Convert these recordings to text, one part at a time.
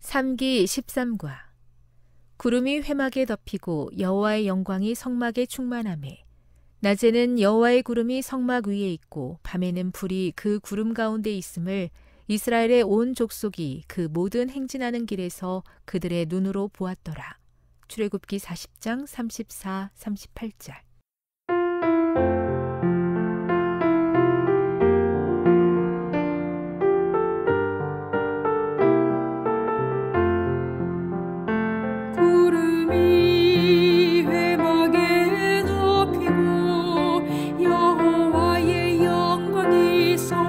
삼기 13과 구름이 회막에 덮이고 여호와의 영광이 성막에 충만하매 낮에는 여호와의 구름이 성막 위에 있고 밤에는 불이 그 구름 가운데 있음을 이스라엘의 온 족속이 그 모든 행진하는 길에서 그들의 눈으로 보았더라. 출애굽기 40장 34, 38절. 구름이 회막에 덮이고 여호와의 영광이 성막에 충만하매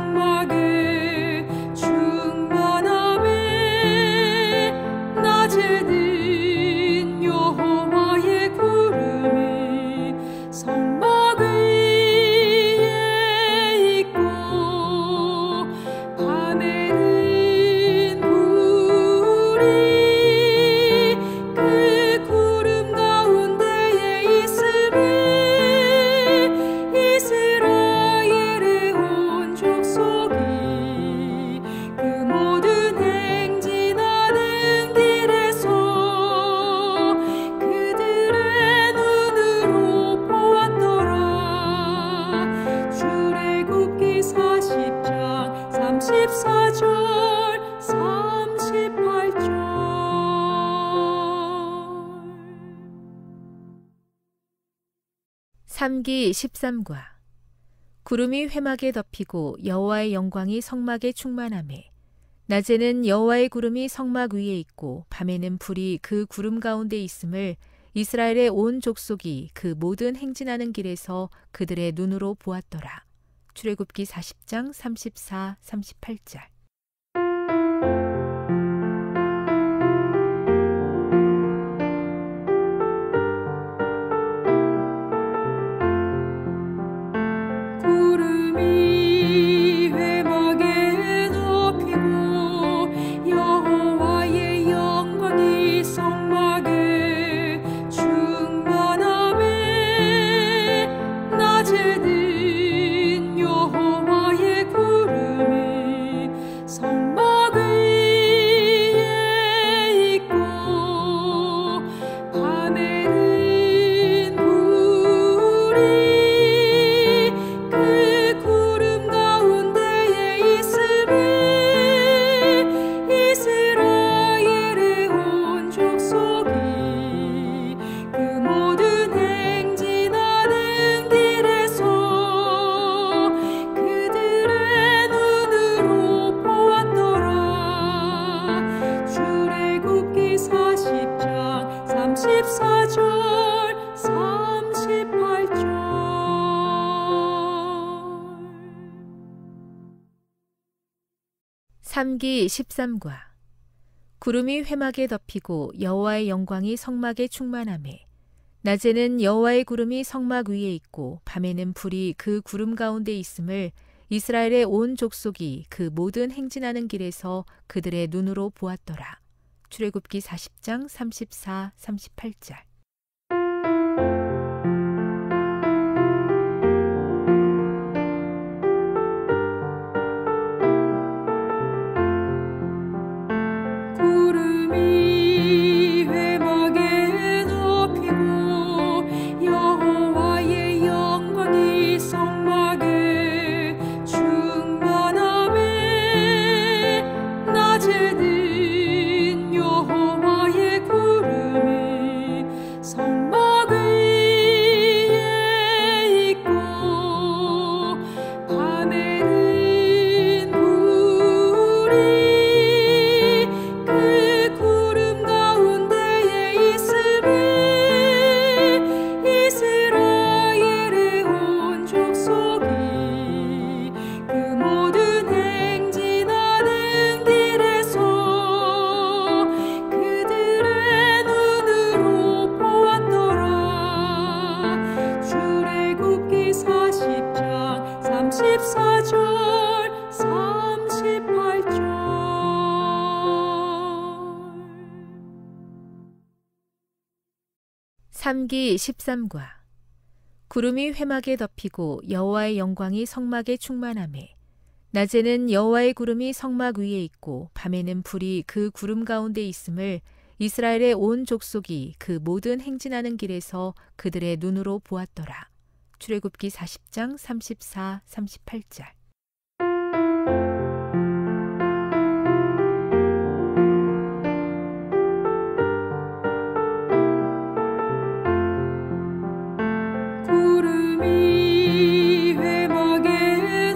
낮에는 여호와의 구름이 성막 위에 있고 밤에는 불이 그 구름 가운데에 있으리 이스라엘의 온 족속이 그 모든 행진하는 길에서 그들의 눈으로 보았더라. 출애굽기 40장 34절 38절. 삼기 13과 구름이 회막에 덮이고 여호와의 영광이 성막에 충만하매 낮에는 여호와의 구름이 성막 위에 있고 밤에는 불이 그 구름 가운데 있음을 이스라엘의 온 족속이 그 모든 행진하는 길에서 그들의 눈으로 보았더라. 출애굽기 40장 34, 38절. 구름이 회막에 덮이고 여호와의 영광이 성막에 충만하매 낮에는 여호와의 구름이 성막 위에 있고 밤에는 불이 그 구름 가운데에 있으리 이스라엘의 온 족속이 그 모든 행진하는 길에서 그들의 눈으로 보았더라. 출애굽기 40장 34절 38절. 삼기 13과 구름이 회막에 덮이고 여호와의 영광이 성막에 충만하매 낮에는 여호와의 구름이 성막 위에 있고 밤에는 불이 그 구름 가운데 있음을 이스라엘의 온 족속이 그 모든 행진하는 길에서 그들의 눈으로 보았더라. 출애굽기 40장 34, 38절. 구름이 회막에 덮이고 여호와의 영광이 성막에 충만하매 낮에는 여호와의 구름이 성막 위에 있고 밤에는 불이 그 구름 가운데에 있으리 이스라엘의 온 족속이 그 모든 행진하는 길에서 그들의 눈으로 보았더라. 출애굽기 40장 34절 38절. 삼기 13과 구름이 회막에 덮이고 여호와의 영광이 성막에 충만하매 낮에는 여호와의 구름이 성막 위에 있고 밤에는 불이 그 구름 가운데 있음을 이스라엘의 온 족속이 그 모든 행진하는 길에서 그들의 눈으로 보았더라. 출애굽기 40장 34, 38절. 구름이 회막에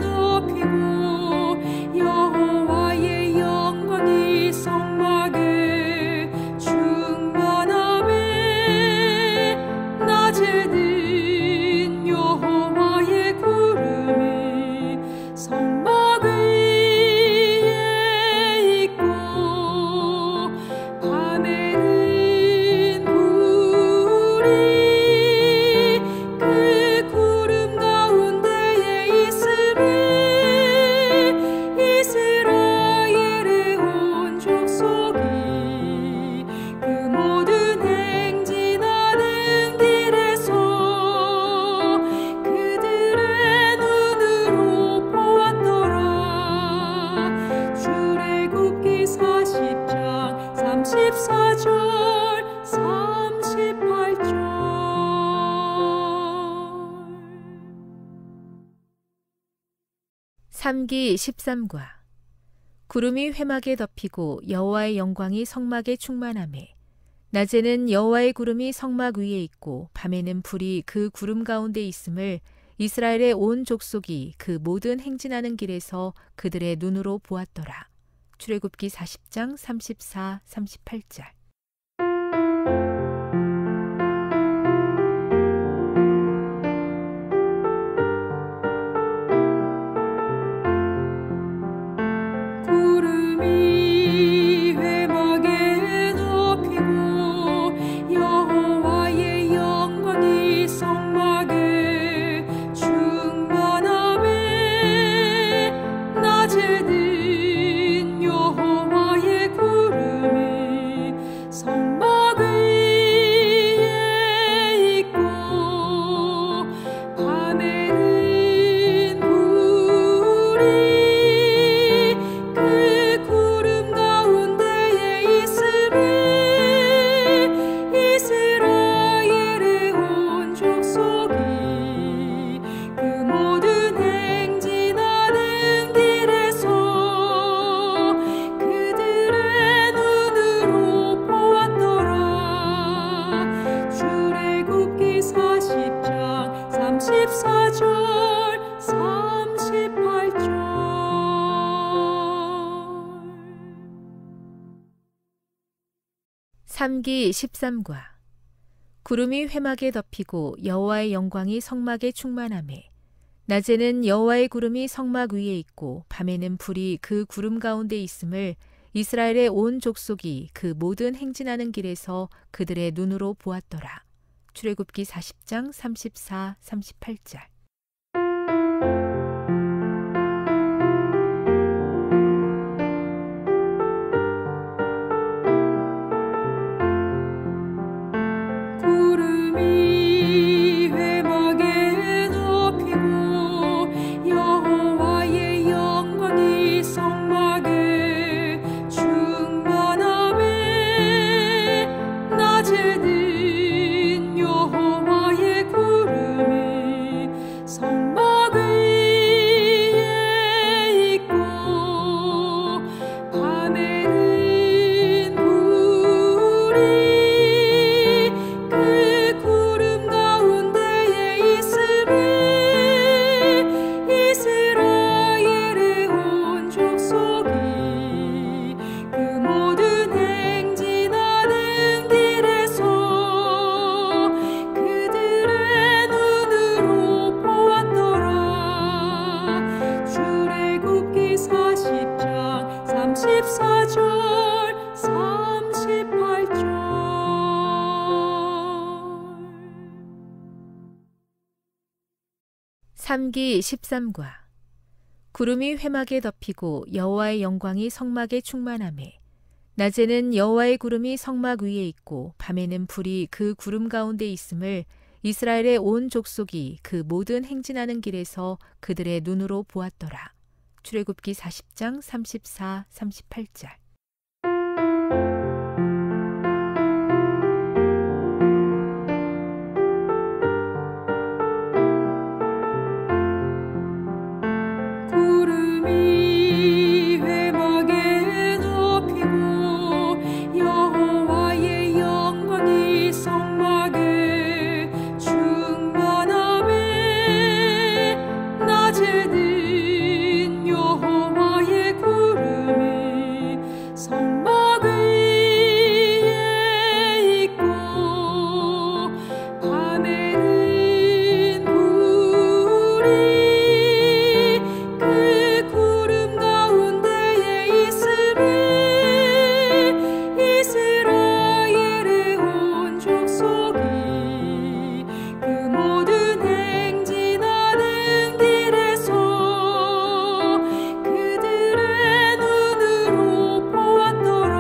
덮이고 여호와의 영광이 성막에 충만하매 낮에는 여호와의 구름이 성막 위에 있고 밤에는 불이 그 구름 가운데에 있으리 이스라엘의 온 족속이 그 모든 행진하는 길에서 그들의 눈으로 보았더라. 출애굽기 40장 34절 38절. 삼기 13과 구름이 회막에 덮이고 여호와의 영광이 성막에 충만하매 낮에는 여호와의 구름이 성막 위에 있고 밤에는 불이 그 구름 가운데 있음을 이스라엘의 온 족속이 그 모든 행진하는 길에서 그들의 눈으로 보았더라. 출애굽기 40장 34, 38절. 구름이 회막에 덮이고 여호와의 영광이 성막에 충만하매 낮에는 여호와의 구름이 성막 위에 있고 밤에는 불이 그 구름 가운데에 있으리 이스라엘의 온 족속이 그 모든 행진하는 길에서 그들의 눈으로 보았더라. 출애굽기 40장 34절 38절. 삼기 13과 구름이 회막에 덮이고 여호와의 영광이 성막에 충만하매 낮에는 여호와의 구름이 성막 위에 있고 밤에는 불이 그 구름 가운데 있음을 이스라엘의 온 족속이 그 모든 행진하는 길에서 그들의 눈으로 보았더라. 출애굽기 40장 34, 38절. 구름이 회막에 덮이고 여호와의 영광이 성막에 충만하매 낮에는 여호와의 구름이 성막 위에 있고 밤에는 불이 그 구름 가운데에 있으리 이스라엘의 온 족속이 그 모든 행진하는 길에서 그들의 눈으로 보았더라. 출애굽기 40장 34절 38절. 삼기 13과 구름이 회막에 덮이고 여호와의 영광이 성막에 충만하매 낮에는 여호와의 구름이 성막 위에 있고 밤에는 불이 그 구름 가운데 있음을 이스라엘의 온 족속이 그 모든 행진하는 길에서 그들의 눈으로 보았더라. 출애굽기 40장 34, 38절. 구름이 회막에 덮이고 여호와의 영광이 성막에 충만하매 낮에는 여호와의 구름이 성막 위에 있고 밤에는 불이 그 구름 가운데에 있으니 이스라엘의 온 족속이 그 모든 행진하는 길에서 그들의 눈으로 보았더라.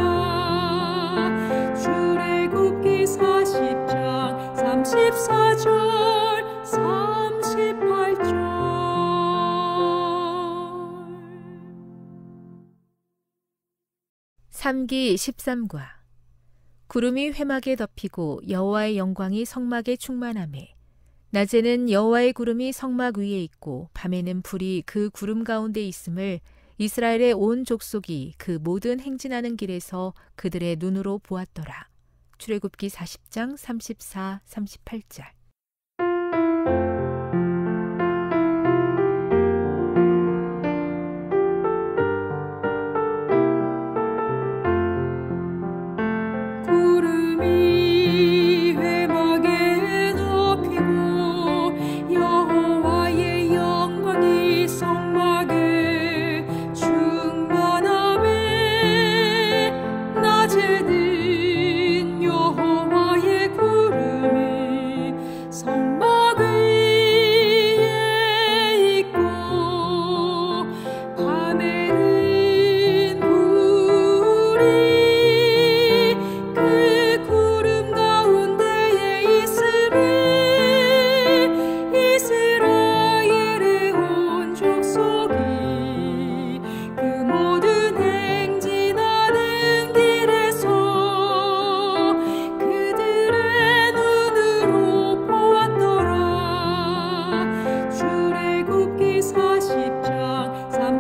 출애굽기 40장 34절 38절. 삼기 13과 구름이 회막에 덮이고 여호와의 영광이 성막에 충만하매 낮에는 여호와의 구름이 성막 위에 있고 밤에는 불이 그 구름 가운데 있음을 이스라엘의 온 족속이 그 모든 행진하는 길에서 그들의 눈으로 보았더라. 출애굽기 40장 34, 38절. 구름이 회막에 덮이고 여호와의 영광이 성막에 충만하매 낮에는 여호와의 구름이 성막 위에 있고 밤에는 불이 그 구름 가운데에 있으니 이스라엘의 온 족속이 그 모든 행진하는 길에서 그들의 눈으로 보았더라. 출애굽기 40장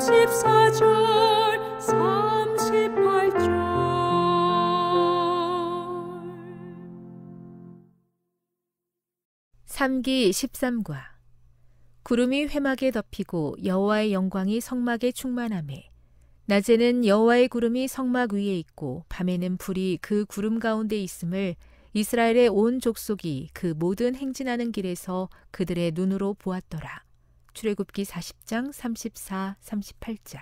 34절 38절. 삼기 13과 구름이 회막에 덮이고 여호와의 영광이 성막에 충만하매 낮에는 여호와의 구름이 성막 위에 있고 밤에는 불이 그 구름 가운데 있음을 이스라엘의 온 족속이 그 모든 행진하는 길에서 그들의 눈으로 보았더라. 출애굽기 40장 34, 38절.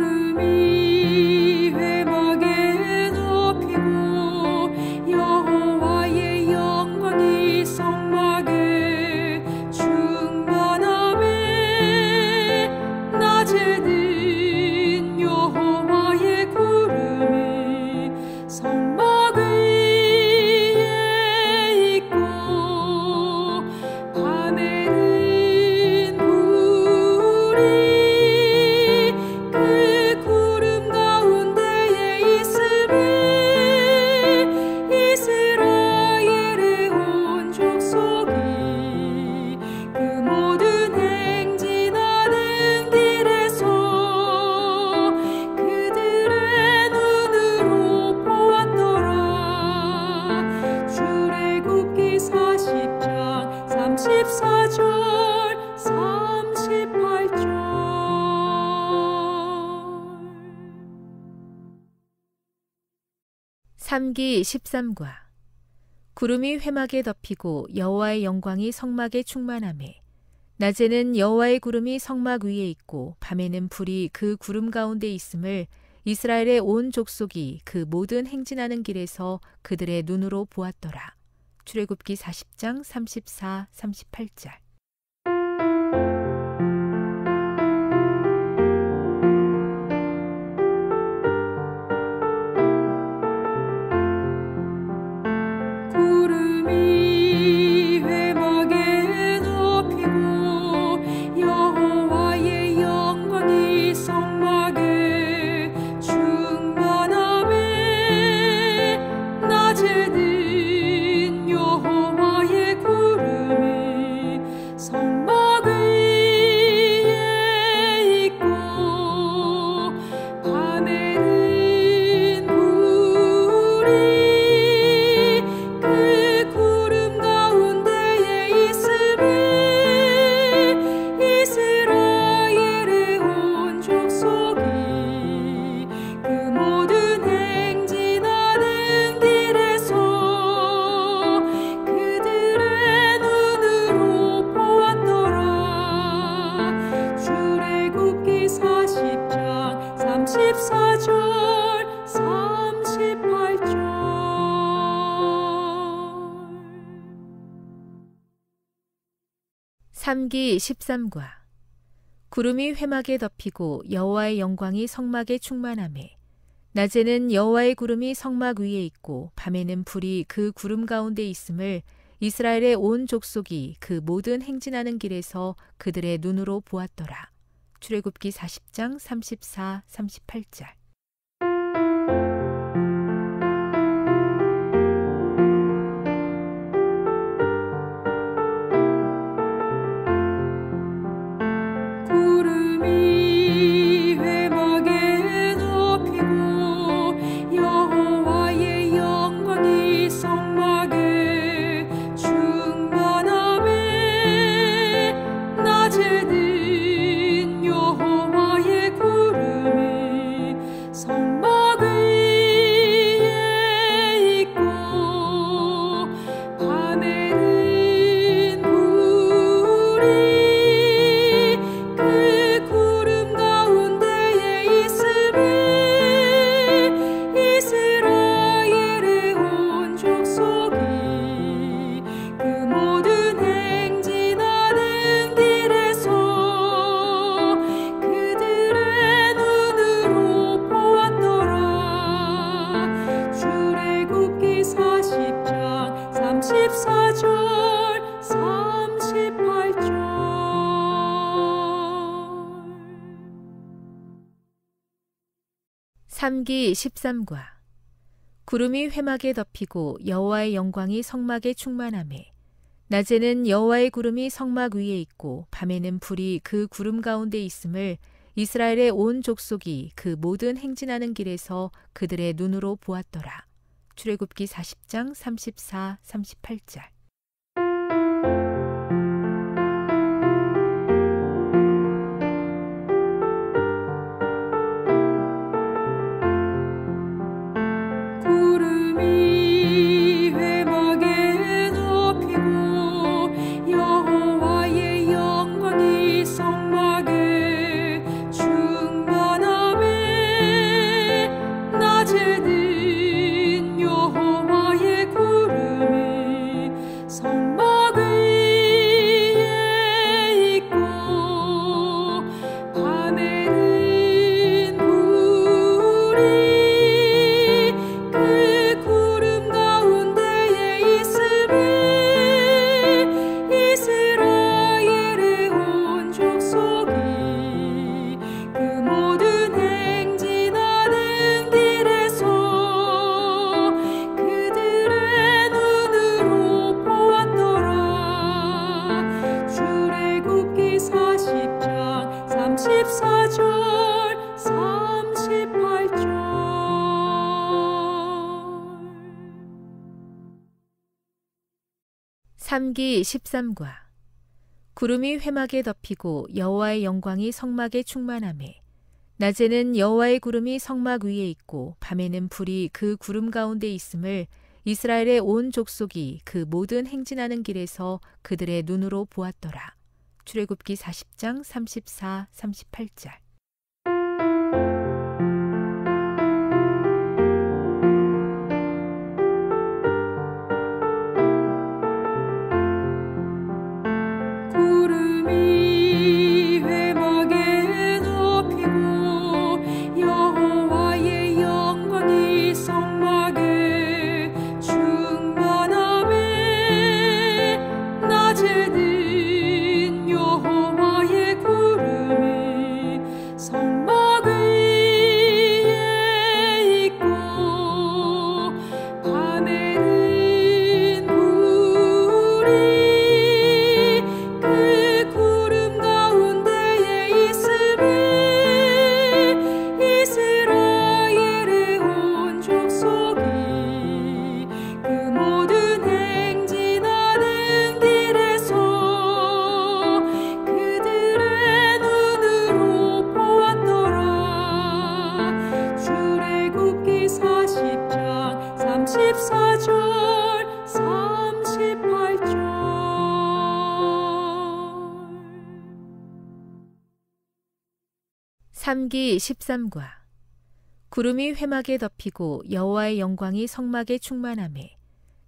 구름이 회막에 덮이고 여호와의 영광이 성막에 충만하매 낮에는 여호와의 구름이 성막 위에 있고 밤에는 불이 그 구름 가운데에 있으니 이스라엘의 온 족속이 그 모든 행진하는 길에서 그들의 눈으로 보았더라. 출애굽기 40장 34절 38절. 삼기 13과 구름이 회막에 덮이고 여호와의 영광이 성막에 충만하매 낮에는 여호와의 구름이 성막 위에 있고 밤에는 불이 그 구름 가운데 있음을 이스라엘의 온 족속이 그 모든 행진하는 길에서 그들의 눈으로 보았더라. 출애굽기 40장 34, 38절. 삼기 13과 구름이 회막에 덮이고 여호와의 영광이 성막에 충만하매 낮에는 여호와의 구름이 성막 위에 있고 밤에는 불이 그 구름 가운데 있음을 이스라엘의 온 족속이 그 모든 행진하는 길에서 그들의 눈으로 보았더라. 출애굽기 40장 34, 38절. 구름이 회막에 덮이고 여호와의 영광이 성막에 충만하매 낮에는 여호와의 구름이 성막 위에 있고 밤에는 불이 그 구름 가운데에 있으니 이스라엘의 온 족속이 그 모든 행진하는 길에서 그들의 눈으로 보았더라. 출애굽기 40장 34절 38절. 삼기 13과 구름이 회막에 덮이고 여호와의 영광이 성막에 충만하매 낮에는 여호와의 구름이 성막 위에 있고 밤에는 불이 그 구름 가운데 있음을 이스라엘의 온 족속이 그 모든 행진하는 길에서 그들의 눈으로 보았더라. 출애굽기 40장 34, 38절. 구름이 회막에 덮이고 여호와의 영광이 성막에 충만하매 낮에는 여호와의 구름이 성막 위에 있고 밤에는 불이 그 구름 가운데에 있으니 이스라엘의 온 족속이 그 모든 행진하는 길에서 그들의 눈으로 보았더라. 출애굽기 40장 34절 38절. 삼기 13과 구름이 회막에 덮이고 여호와의 영광이 성막에 충만하매 낮에는 여호와의 구름이 성막 위에 있고 밤에는 불이 그 구름 가운데 있음을 이스라엘의 온 족속이 그 모든 행진하는 길에서 그들의 눈으로 보았더라. 출애굽기 40장 34, 38절. 구름이 회막에 덮이고 여호와의 영광이 성막에 충만하매 낮에는 여호와의 구름이 성막 위에 있고 밤에는 불이 그 구름 가운데에 있으니 이스라엘의 온 족속이 그 모든 행진하는 길에서 그들의 눈으로 보았더라. 출애굽기 40장 34절 38절. 삼기 13과 구름이 회막에 덮이고 여호와의 영광이 성막에 충만하매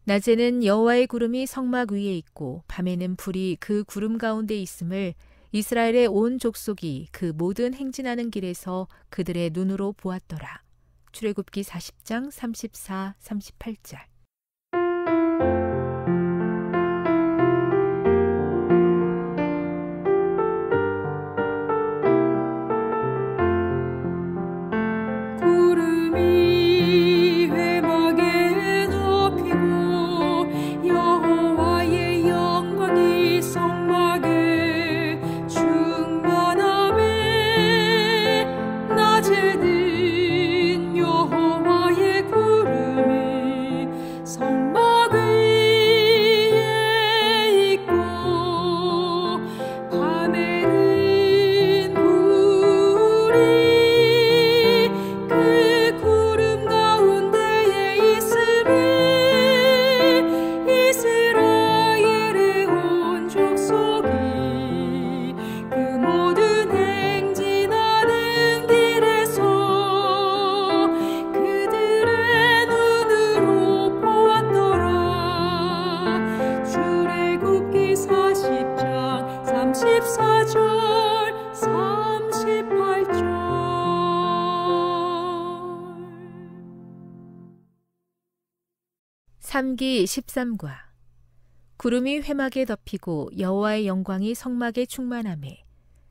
낮에는 여호와의 구름이 성막 위에 있고 밤에는 불이 그 구름 가운데 있음을 이스라엘의 온 족속이 그 모든 행진하는 길에서 그들의 눈으로 보았더라. 출애굽기 40장 34, 38절. 구름이 회막에 덮이고 여호와의 영광이 성막에 충만하매 낮에는 여호와의 구름이 성막 위에 있고 밤에는 불이 그 구름 가운데에 있으니 이스라엘의 온 족속이 그 모든 행진하는 길에서 그들의 눈으로 보았더라. 출애굽기 40장 34절 38절. 삼기 13과 구름이 회막에 덮이고 여호와의 영광이 성막에 충만하매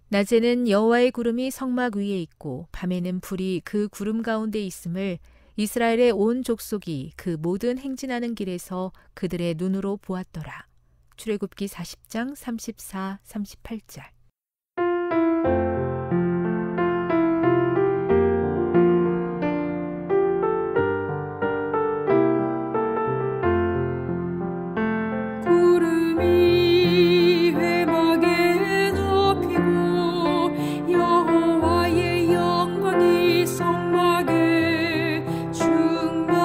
낮에는 여호와의 구름이 성막 위에 있고 밤에는 불이 그 구름 가운데 있음을 이스라엘의 온 족속이 그 모든 행진하는 길에서 그들의 눈으로 보았더라. 출애굽기 40장 34, 38절. 구름이 회막에 덮이고 여호와의 영광이 성막에 충만하매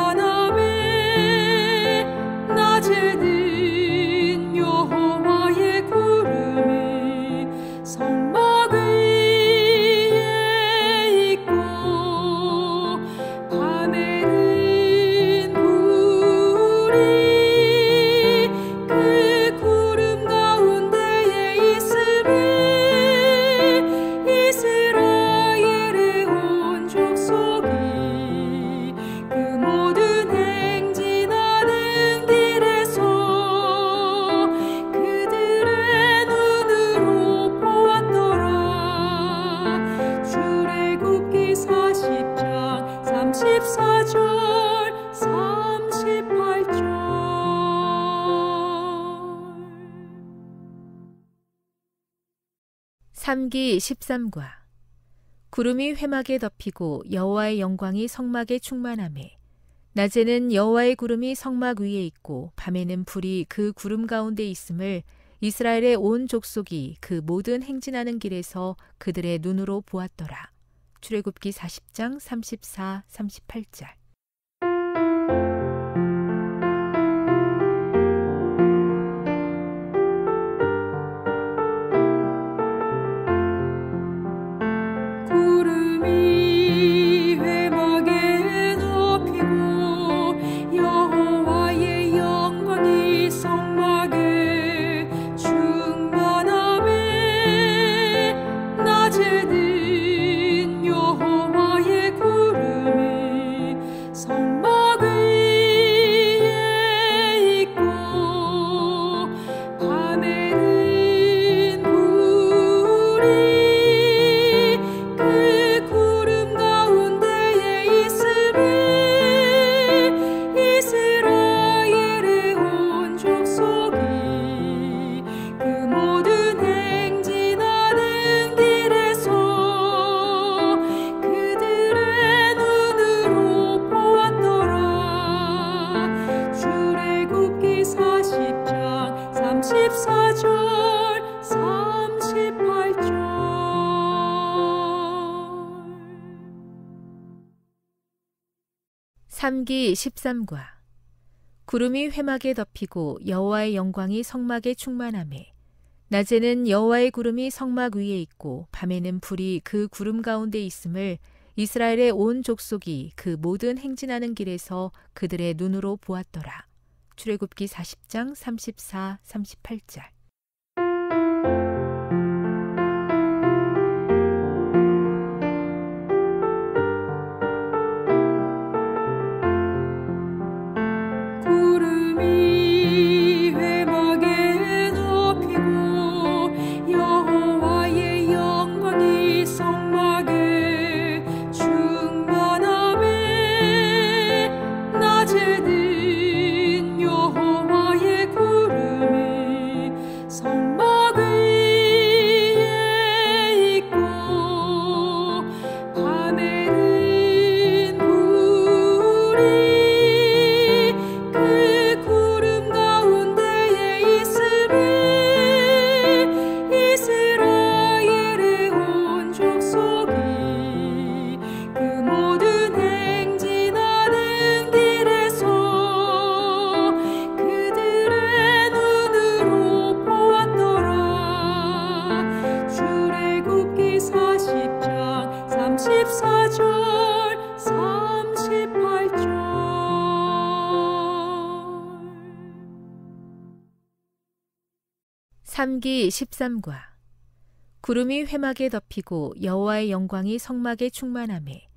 낮에는 여호와의 구름이 성막 위에 있고 밤에는 불이 그 구름 가운데에 있으니 이스라엘의 온 족속이 그 모든 행진하는 길에서 그들의 눈으로 보았더라. 출애굽기 40장 34절 38절. 삼기 13과 구름이 회막에 덮이고 여호와의 영광이 성막에 충만하매 낮에는 여호와의 구름이 성막 위에 있고 밤에는 불이 그 구름 가운데 있음을 이스라엘의 온 족속이 그 모든 행진하는 길에서 그들의 눈으로 보았더라. 출애굽기 40장 34, 38절. 구름이 회막에 덮이고 여호와의 영광이 성막에 충만하매 낮에는 여호와의 구름이 성막 위에 있고 밤에는 불이 그 구름 가운데에 있으니 이스라엘의 온 족속이 그 모든 행진하는 길에서 그들의 눈으로 보았더라. 출애굽기 40장 34절 38절. 삼기 13과 구름이 회막에 덮이고 여호와의 영광이 성막에 충만하매 낮에는 여호와의 구름이 성막 위에 있고 밤에는 불이 그 구름 가운데 있음을 이스라엘의 온 족속이 그 모든 행진하는 길에서 그들의 눈으로 보았더라. 출애굽기 40장 34, 38절. 구름이 회막에 덮이고 여호와의 영광이 성막에 충만하매 낮에는 여호와의 구름이 성막 위에 있고 밤에는 불이 그 구름 가운데에 있으니 이스라엘의 온 족속이 그 모든 행진하는 길에서 그들의 눈으로 보았더라. 출애굽기 40장 34절 38절. 삼기 13과 구름이 회막에 덮이고 여호와의 영광이 성막에 충만하매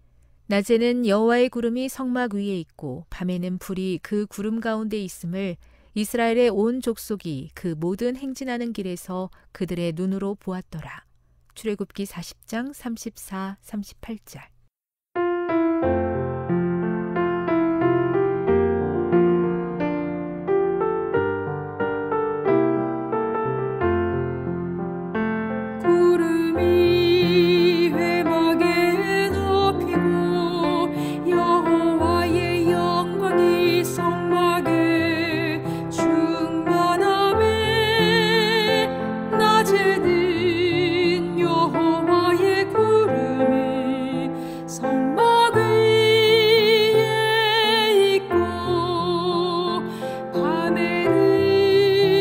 낮에는 여호와의 구름이 성막 위에 있고 밤에는 불이 그 구름 가운데 있음을 이스라엘의 온 족속이 그 모든 행진하는 길에서 그들의 눈으로 보았더라. 출애굽기 40장 34, 38절.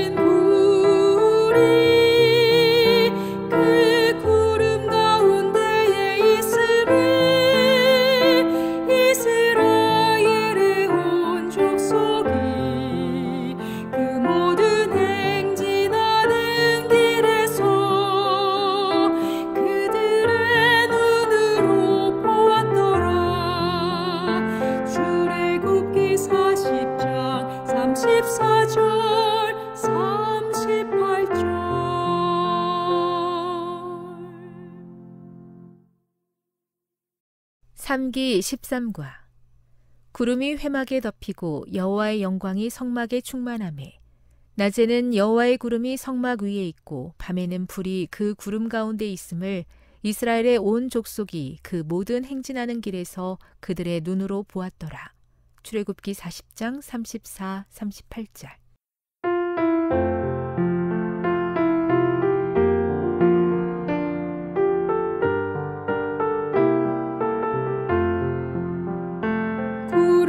구름이 회막에 덮이고 여호와의 영광이 성막에 충만하매 낮에는 여호와의 구름이 성막 위에 있고 밤에는 불이 그 구름 가운데에 있으니 이스라엘의 온 족속이 그 모든 행진하는 길에서 그들의 눈으로 보았더라. 출애굽기 40장 34절 38절. 삼기 13과 구름이 회막에 덮이고 여호와의 영광이 성막에 충만하매 낮에는 여호와의 구름이 성막 위에 있고 밤에는 불이 그 구름 가운데 있음을 이스라엘의 온 족속이 그 모든 행진하는 길에서 그들의 눈으로 보았더라. 출애굽기 40장 34, 38절.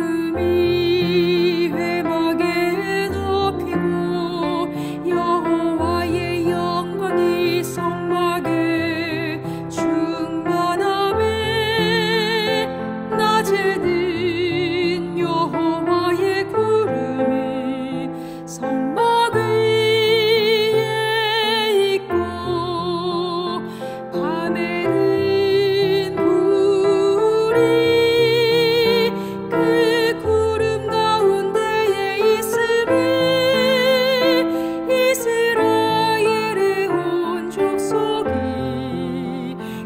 구름이 회막에 덮이고 여호와의 영광이 성막에 충만하매 낮에는 여호와의 구름이 성막 위에 있고 밤에는 불이 그 구름 가운데에 있으니 이스라엘의 온 족속이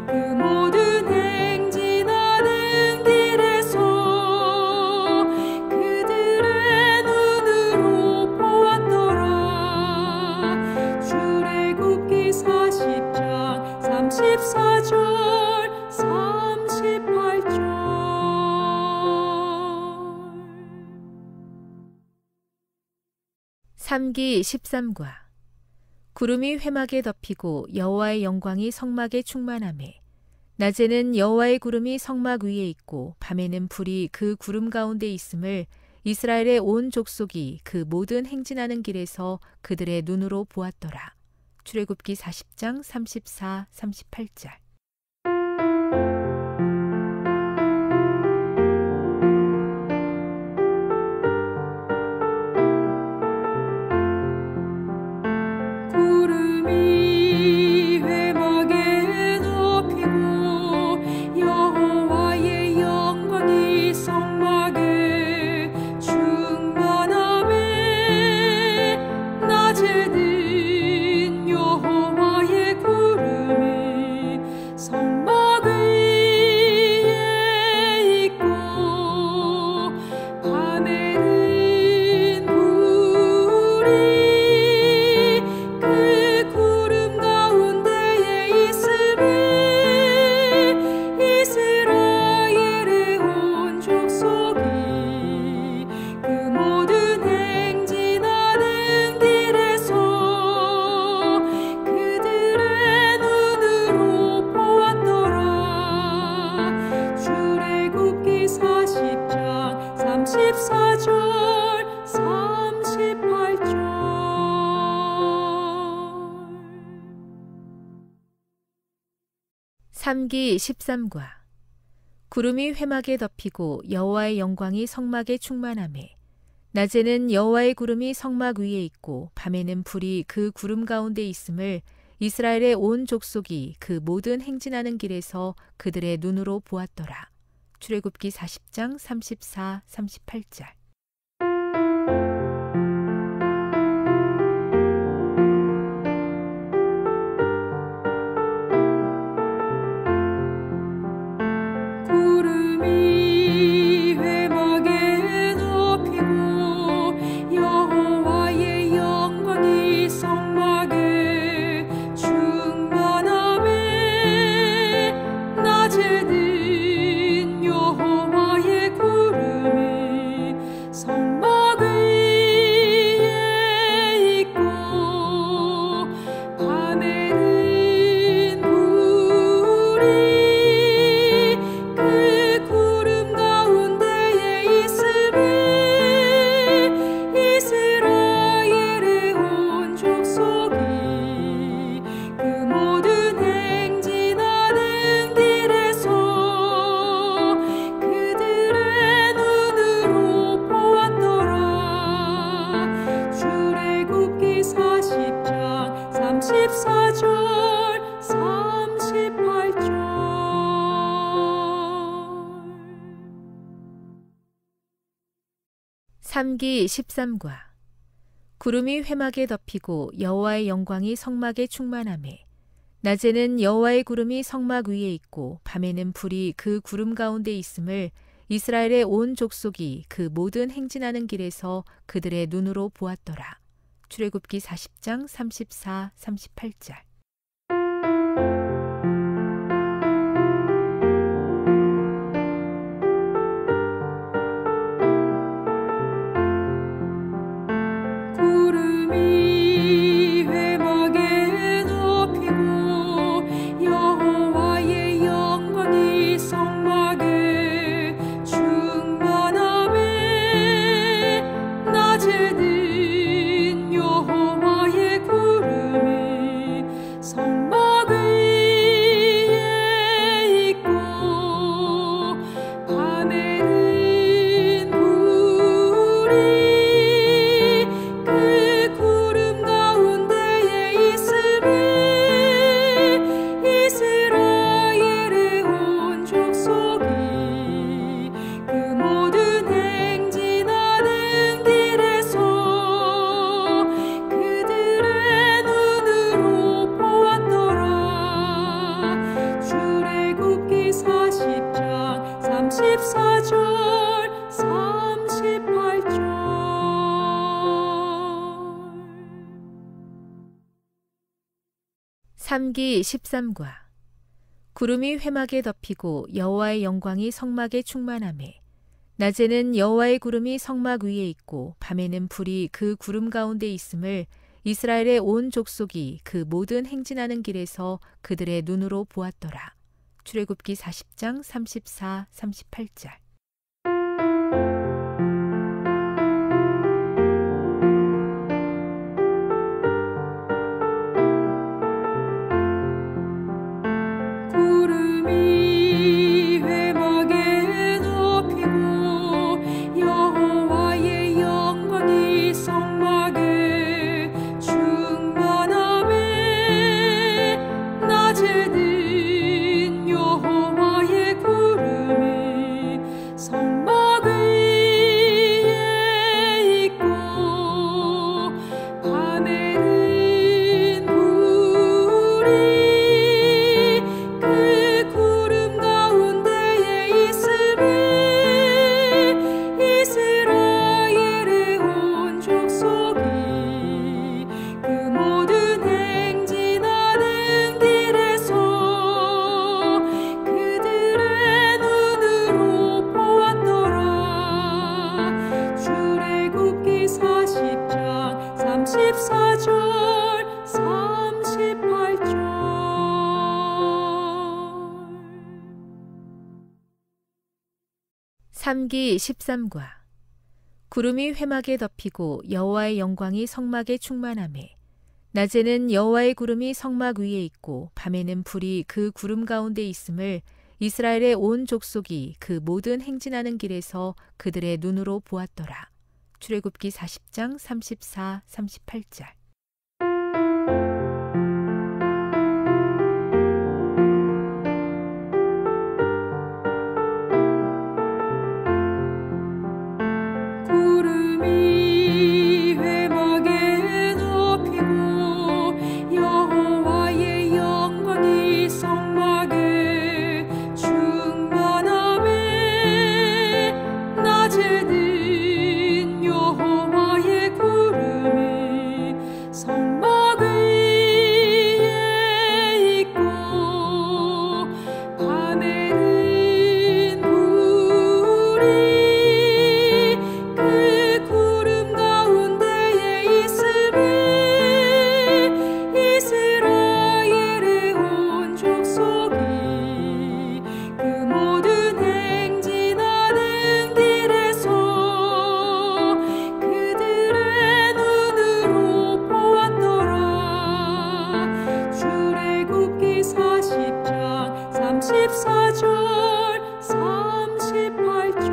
그 모든 행진하는 길에서 그들의 눈으로 보았더라. 출애굽기 40장 34절 38절. 삼기 13과 구름이 회막에 덮이고 여호와의 영광이 성막에 충만하매 낮에는 여호와의 구름이 성막 위에 있고 밤에는 불이 그 구름 가운데 있음을 이스라엘의 온 족속이 그 모든 행진하는 길에서 그들의 눈으로 보았더라. 출애굽기 40장 34, 38절. 낮에는 여호와의 구름이 성막 위에 있고 밤에는 불이 그 구름 가운데에 있으니 이스라엘의 온 족속이 그 모든 행진하는 길에서 그들의 눈으로 보았더라. 출애굽기 40장 34절 38절. 삼기 13과 구름이 회막에 덮이고 여호와의 영광이 성막에 충만하매 낮에는 여호와의 구름이 성막 위에 있고 밤에는 불이 그 구름 가운데 있음을 이스라엘의 온 족속이 그 모든 행진하는 길에서 그들의 눈으로 보았더라. 출애굽기 40장 34, 38절. 구름이 회막에 덮이고 여호와의 영광이 성막에 충만하매 낮에는 여호와의 구름이 성막 위에 있고 밤에는 불이 그 구름 가운데에 있으니 이스라엘의 온 족속이 그 모든 행진하는 길에서 그들의 눈으로 보았더라. 출애굽기 40장 34절 38절. 삼기 13과 구름이 회막에 덮이고 여호와의 영광이 성막에 충만하매 낮에는 여호와의 구름이 성막 위에 있고 밤에는 불이 그 구름 가운데 있음을 이스라엘의 온 족속이 그 모든 행진하는 길에서 그들의 눈으로 보았더라. 출애굽기 40장 34, 38절. 구름이 회막에 덮이고 여호와의 영광이 성막에 충만하매 낮에는 여호와의 구름이 성막 위에 있고 밤에는 불이 그 구름 가운데에 있으니 이스라엘의 온 족속이 그 모든 행진하는 길에서 그들의 눈으로 보았더라. 출애굽기 40장 34절 38절. 삼기 13과 구름이 회막에 덮이고 여호와의 영광이 성막에 충만하매 낮에는 여호와의 구름이 성막 위에 있고 밤에는 불이 그 구름 가운데 있음을 이스라엘의 온 족속이 그 모든 행진하는 길에서 그들의 눈으로 보았더라. 출애굽기 40장 34, 38절. 구름이 회막에 덮이고 여호와의 영광이 성막에 충만하매 낮에는 여호와의 구름이 성막 위에 삼기 13과 구름이 회막에 덮이고 여호와의 영광이 성막에 충만하매 낮에는 여호와의 구름이 성막 위에 있고 밤에는 불이 그 구름 가운데 있음을 이스라엘의 온 족속이 그 모든 행진하는 길에서 그들의 눈으로 보았더라. 출애굽기 40장 34, 38절. 구름이 회막에 덮이고 여호와의 영광이 성막에 충만하매 낮에는 여호와의 구름이 성막 위에 있고 밤에는 불이 그 구름 가운데에 있으리 이스라엘의 온 족속이 그 모든 행진하는 길에서 그들의 눈으로 보았더라. 출애굽기 40장 34절 38절.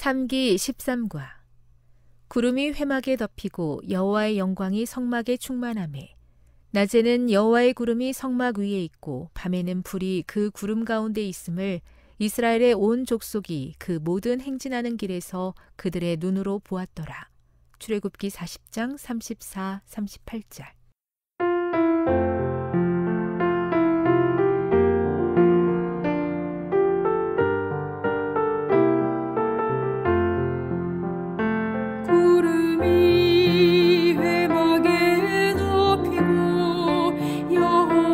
삼기 13과 구름이 회막에 덮이고 여호와의 영광이 성막에 충만하매 낮에는 여호와의 구름이 성막 위에 있고 밤에는 불이 그 구름 가운데 있음을 이스라엘의 온 족속이 그 모든 행진하는 길에서 그들의 눈으로 보았더라. 출애굽기 40장 34, 38절.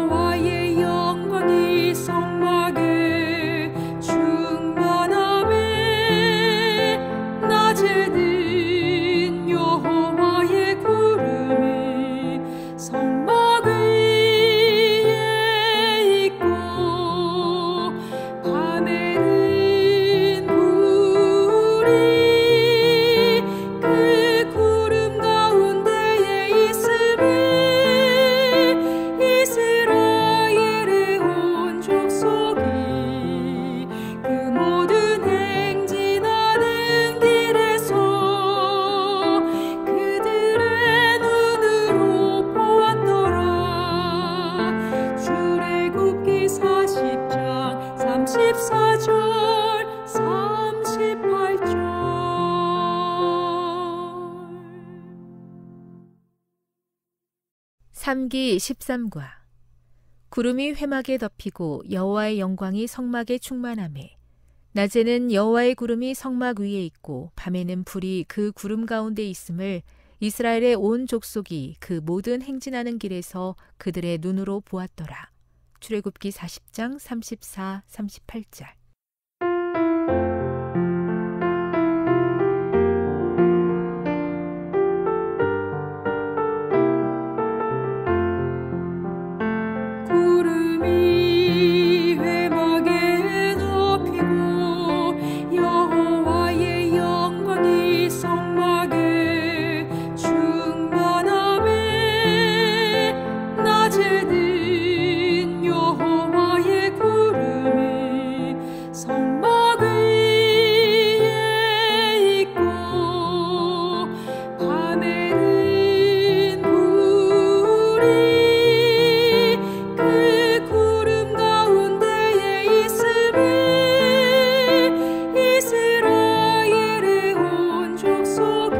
구름이 회막에 덮이고 여호와의 영광이 성막에 충만하매 낮에는 여호와의 구름이 성막 위에 있고 밤에는 불이 그 구름 가운데에 있으리 이스라엘의 온 족속이 그 모든 행진하는 길에서 그들의 눈으로 보았더라. 출애굽기 40장 34절 38절. 삼기 13과 구름이 회막에 덮이고 여호와의 영광이 성막에 충만하매 낮에는 여호와의 구름이 성막 위에 있고 밤에는 불이 그 구름 가운데 있음을 이스라엘의 온 족속이 그 모든 행진하는 길에서 그들의 눈으로 보았더라. 출애굽기 40장 34, 38절. 구름이 회막에 덮이고 여호와의 영광이 성막에 충만하매 낮에는 여호와의 구름이 성막 위에 있고 밤에는 불이 그 구름 가운데에 있으리 이스라엘의 온 족속이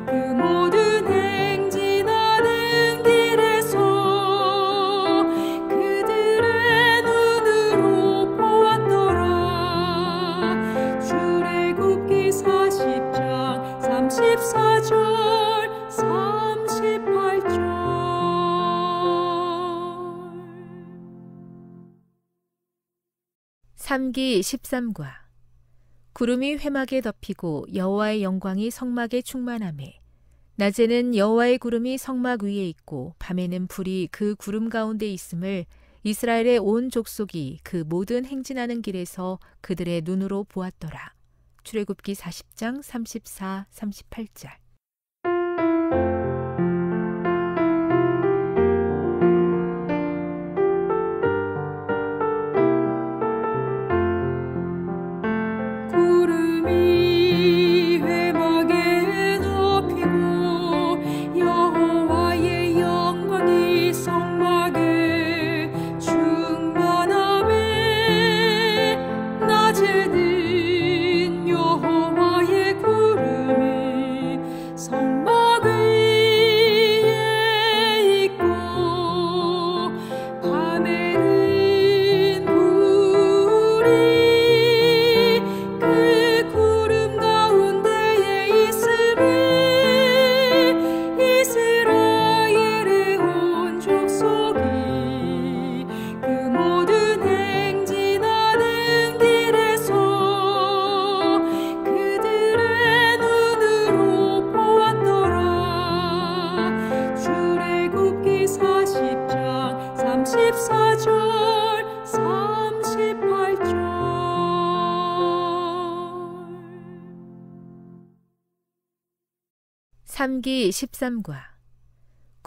그 모든 행진하는 길에서 그들의 눈으로 보았더라. 출애굽기 40장 34절 38절. 삼기 13과 구름이 회막에 덮이고 여호와의 영광이 성막에 충만하매 낮에는 여호와의 구름이 성막 위에 있고 밤에는 불이 그 구름 가운데 있음을 이스라엘의 온 족속이 그 모든 행진하는 길에서 그들의 눈으로 보았더라. 출애굽기 40장 34, 38절.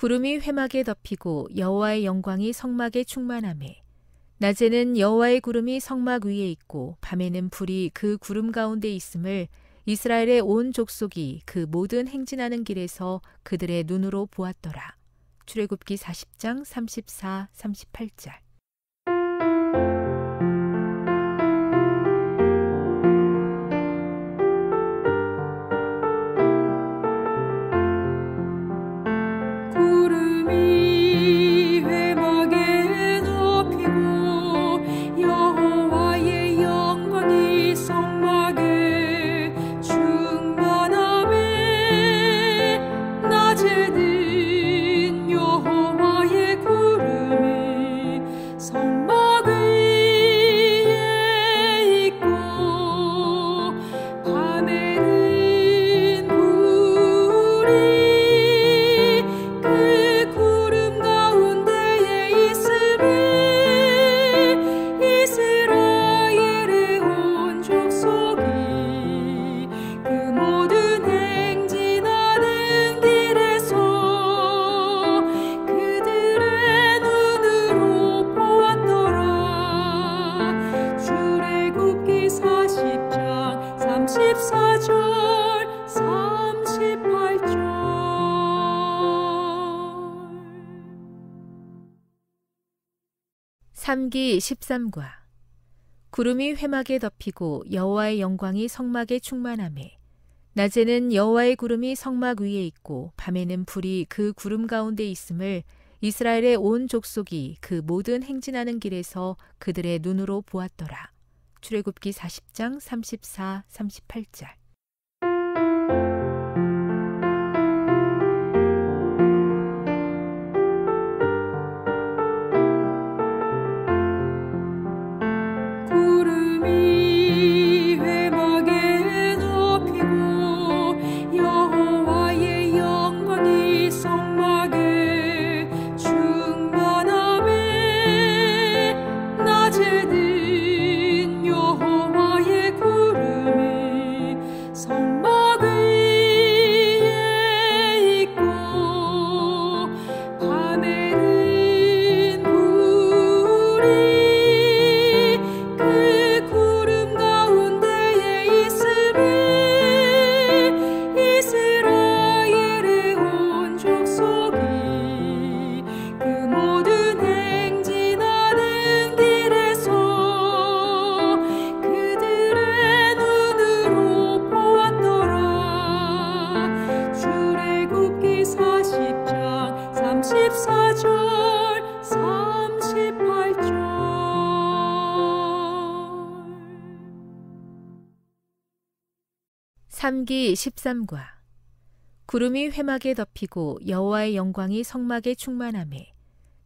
구름이 회막에 덮이고 여호와의 영광이 성막에 충만하매 낮에는 여호와의 구름이 성막 위에 있고 밤에는 불이 그 구름 가운데에 있으리 이스라엘의 온 족속이 그 모든 행진하는 길에서 그들의 눈으로 보았더라. 출애굽기 40장 34절 38절. 삼기 13과 구름이 회막에 덮이고 여호와의 영광이 성막에 충만하매 낮에는 여호와의 구름이 성막 위에 있고 밤에는 불이 그 구름 가운데 있음을 이스라엘의 온 족속이 그 모든 행진하는 길에서 그들의 눈으로 보았더라. 출애굽기 40장 34, 38절. 구름이 회막에 덮이고 여호와의 영광이 성막에 충만하매 낮에는 여호와의 구름이 성막 위에 있고 밤에는 불이 그 구름 가운데에 있으리 이스라엘의 온 족속이 그 모든 행진하는 길에서 그들의 눈으로 보았더라. 출애굽기 40장 34절 38절. 삼기 13과 구름이 회막에 덮이고 여호와의 영광이 성막에 충만하매 낮에는 여호와의 구름이 성막 위에 있고 밤에는 불이 그 구름 가운데 있음을 이스라엘의 온 족속이 그 모든 행진하는 길에서 그들의 눈으로 보았더라. 출애굽기 40장 34, 38절. 구름이 회막에 덮이고 여호와의 영광이 성막에 충만하매 낮에는 여호와의 구름이 성막 위에 있고 밤에는 불이 그 구름 가운데에 있으리 이스라엘의 온 족속이 그 모든 행진하는 길에서 그들의 눈으로 보았더라. 출애굽기 40장 34절 38절. 삼기 13과 구름이 회막에 덮이고 여호와의 영광이 성막에 충만하매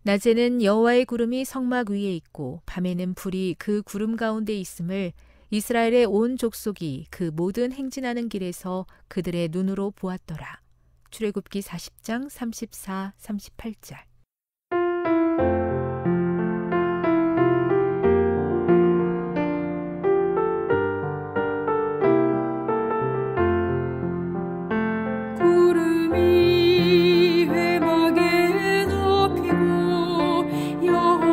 낮에는 여호와의 구름이 성막 위에 있고 밤에는 불이 그 구름 가운데 있음을 이스라엘의 온 족속이 그 모든 행진하는 길에서 그들의 눈으로 보았더라. 출애굽기 40장 34, 38절. 구름이 회막에 덮이고 여호와의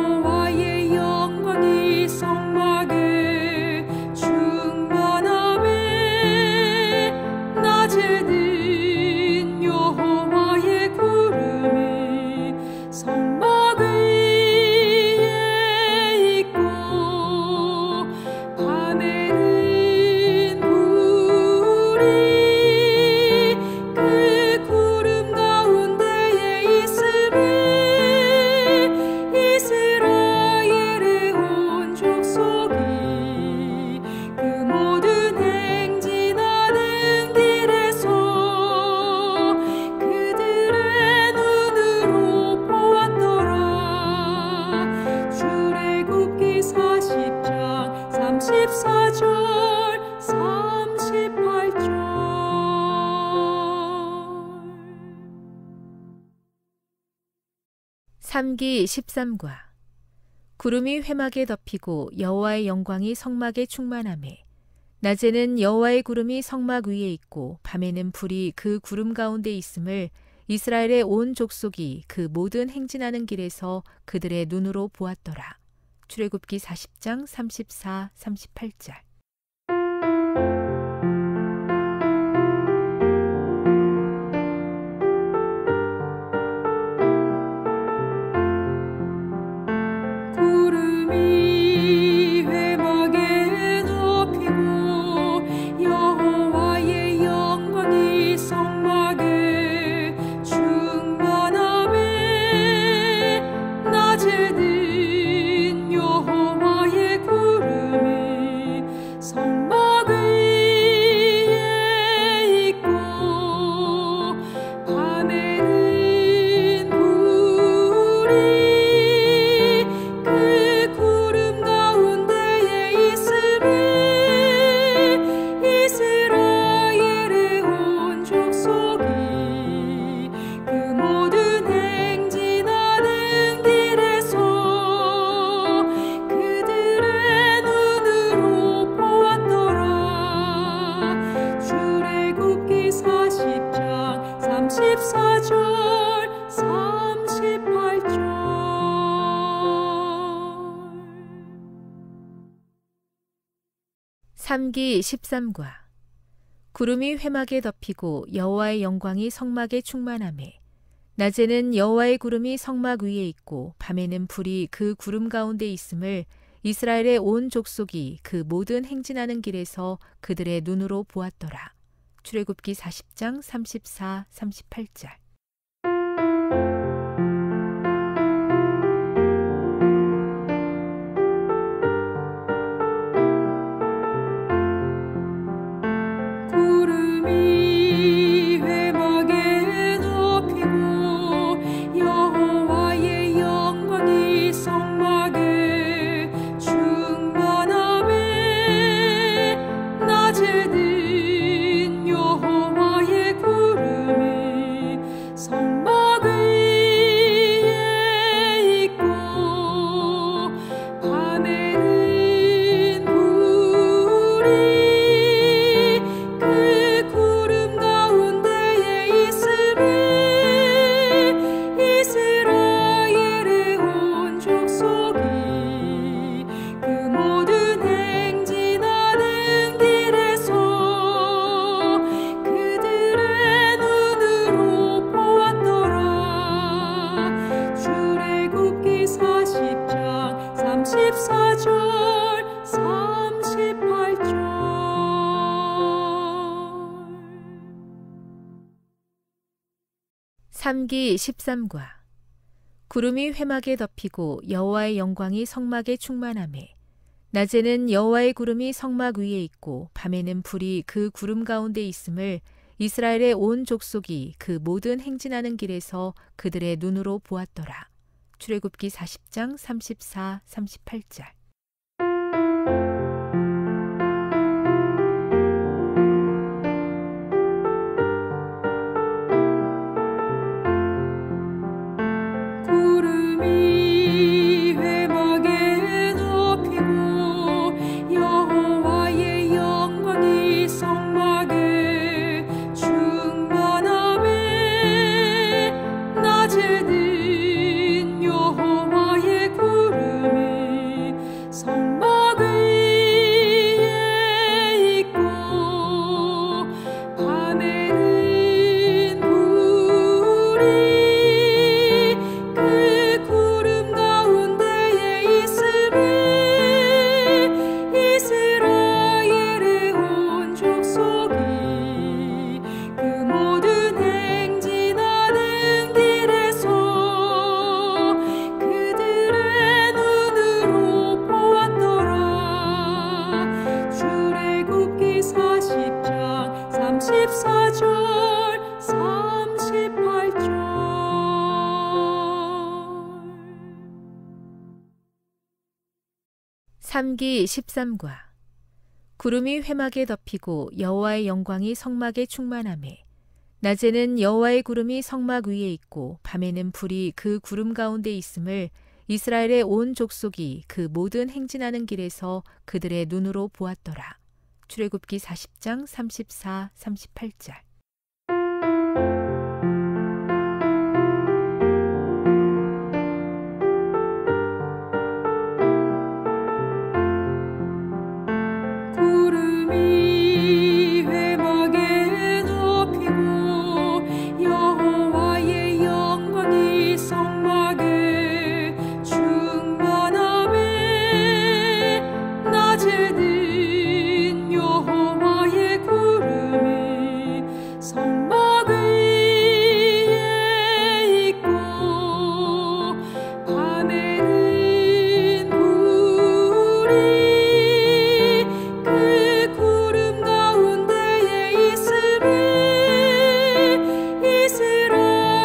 영광이 성막에 충만하매 낮에는 여호와의 구름이 성막 위에 있고 밤에는 불이 그 구름 가운데에 있으니 이스라엘의 온 족속이 그 모든 행진하는 길에서 그들의 눈으로 보았더라. 출애굽기 40장 34절 38절. 삼기 13과 구름이 회막에 덮이고 여호와의 영광이 성막에 충만하매 낮에는 여호와의 구름이 성막 위에 있고 밤에는 불이 그 구름 가운데 있음을 이스라엘의 온 족속이 그 모든 행진하는 길에서 그들의 눈으로 보았더라. 출애굽기 40장 34, 38절. 구름이 회막에 덮이고 여호와의 영광이 성막에 충만하매 낮에는 여호와의 구름이 성막 위에 있고 밤에는 불이 그 구름 가운데에 있으니 이스라엘의 온 족속이 그 모든 행진하는 길에서 그들의 눈으로 보았더라. 출애굽기 40장 34절 38절. 삼기 13과 구름이 회막에 덮이고 여호와의 영광이 성막에 충만하매 낮에는 여호와의 구름이 성막 위에 있고 밤에는 불이 그 구름 가운데 있음을 이스라엘의 온 족속이 그 모든 행진하는 길에서 그들의 눈으로 보았더라. 출애굽기 40장 34, 38절. 구름이 회막에 덮이고 여호와의 영광이 성막에 충만하매 낮에는 여호와의 구름이 성막 위에 있고 밤에는 불이 그 구름 가운데에 있으니 이스라엘의 온 족속이 그 모든 행진하는 길에서 그들의 눈으로 보았더라. 출애굽기 40장 34절 38절. 삼기 13과 구름이 회막에 덮이고 여호와의 영광이 성막에 충만하매 낮에는 여호와의 구름이 성막 위에 있고 밤에는 불이 그 구름 가운데 있음을 이스라엘의 온 족속이 그 모든 행진하는 길에서 그들의 눈으로 보았더라. 출애굽기 40장 34, 38절. 34절 38절 삼기 13과 구름이 회막에 덮이고 여호와의 영광이 성막에 충만하매 낮에는 여호와의 구름이 성막 위에 있고 밤에는 불이 그 구름 가운데 있음을 이스라엘의 온 족속이 그 모든 행진하는 길에서 그들의 눈으로 보았더라. 출애굽기 40장 34, 38절. 구름이 회막에 덮이고 여호와의 영광이 성막에 충만하매 낮에는 여호와의 구름이 성막 위에 있고 밤에는 불이 그 구름 가운데에 있으니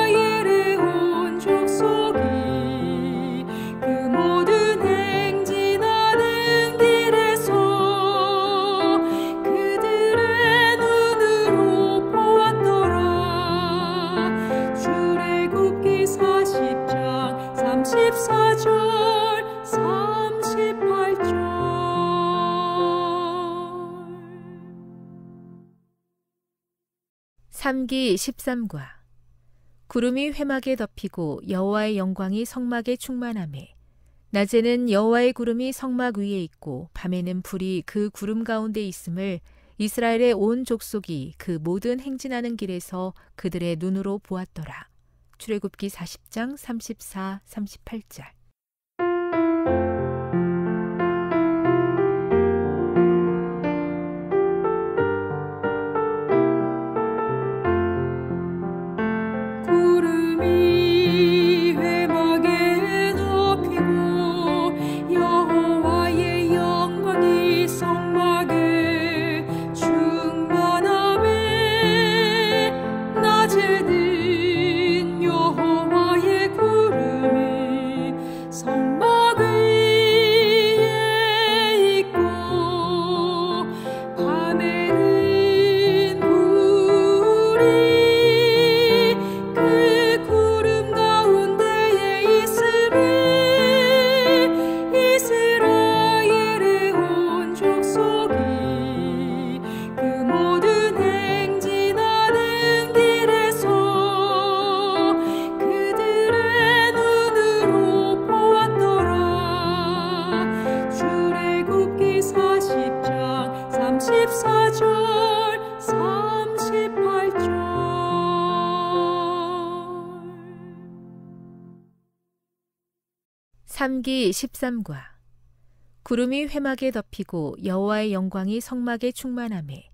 이스라엘의 온 족속이 그 모든 행진하는 길에서 그들의 눈으로 보았더라. 출애굽기 40장 34절 38절 삼기 13과 구름이 회막에 덮이고 여호와의 영광이 성막에 충만하매 낮에는 여호와의 구름이 성막 위에 있고 밤에는 불이 그 구름 가운데 있음을 이스라엘의 온 족속이 그 모든 행진하는 길에서 그들의 눈으로 보았더라. 출애굽기 40장 34, 38절. 구름이 회막에 덮이고 여호와의 영광이 성막에 충만하매 낮에는 여호와의 구름이 성막 위에 있고 밤에는 불이 그 구름 가운데에 있으니 이스라엘의 온 족속이 그 모든 행진하는 길에서 그들의 눈으로 보았더라. 출애굽기 40장 34절 38절 삼기 13과 구름이 회막에 덮이고 여호와의 영광이 성막에 충만하매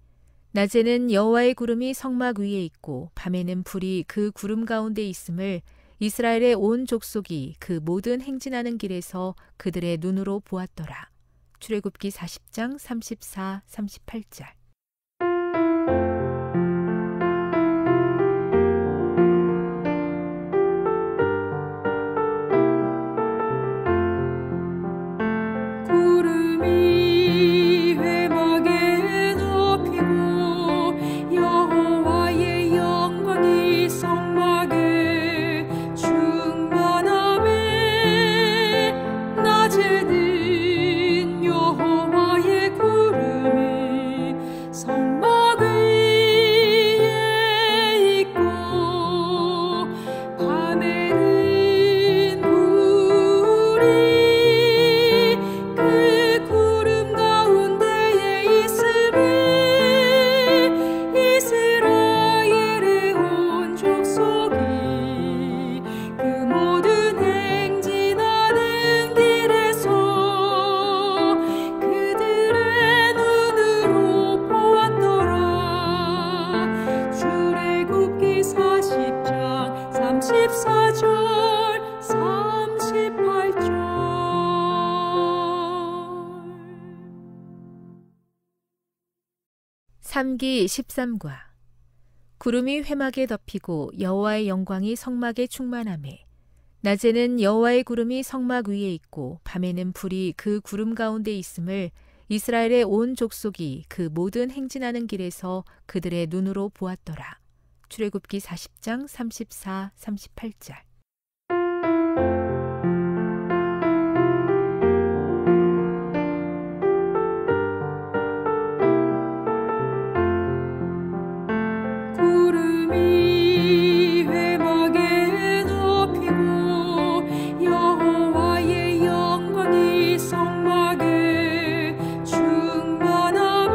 낮에는 여호와의 구름이 성막 위에 있고 밤에는 불이 그 구름 가운데 있음을 이스라엘의 온 족속이 그 모든 행진하는 길에서 그들의 눈으로 보았더라. 출애굽기 40장 34, 38절. 구름이 회막에 덮이고 여호와의 영광이 성막에 충만하매 낮에는 여호와의 구름이 성막 위에 있고 밤에는 불이 그 구름 가운데에 있으니 이스라엘의 온 족속이 그 모든 행진하는 길에서 그들의 눈으로 보았더라. 출애굽기 40장 34절 38절 삼기 13과 구름이 회막에 덮이고 여호와의 영광이 성막에 충만하매 낮에는 여호와의 구름이 성막 위에 있고 밤에는 불이 그 구름 가운데 있음을 이스라엘의 온 족속이 그 모든 행진하는 길에서 그들의 눈으로 보았더라. 출애굽기 40장 34, 38절. 구름이 회막에 덮이고 여호와의 영광이 성막에 충만하매 낮에는 여호와의 구름이 성막 위에 있고 밤에는 불이 그 구름 가운데에 있으니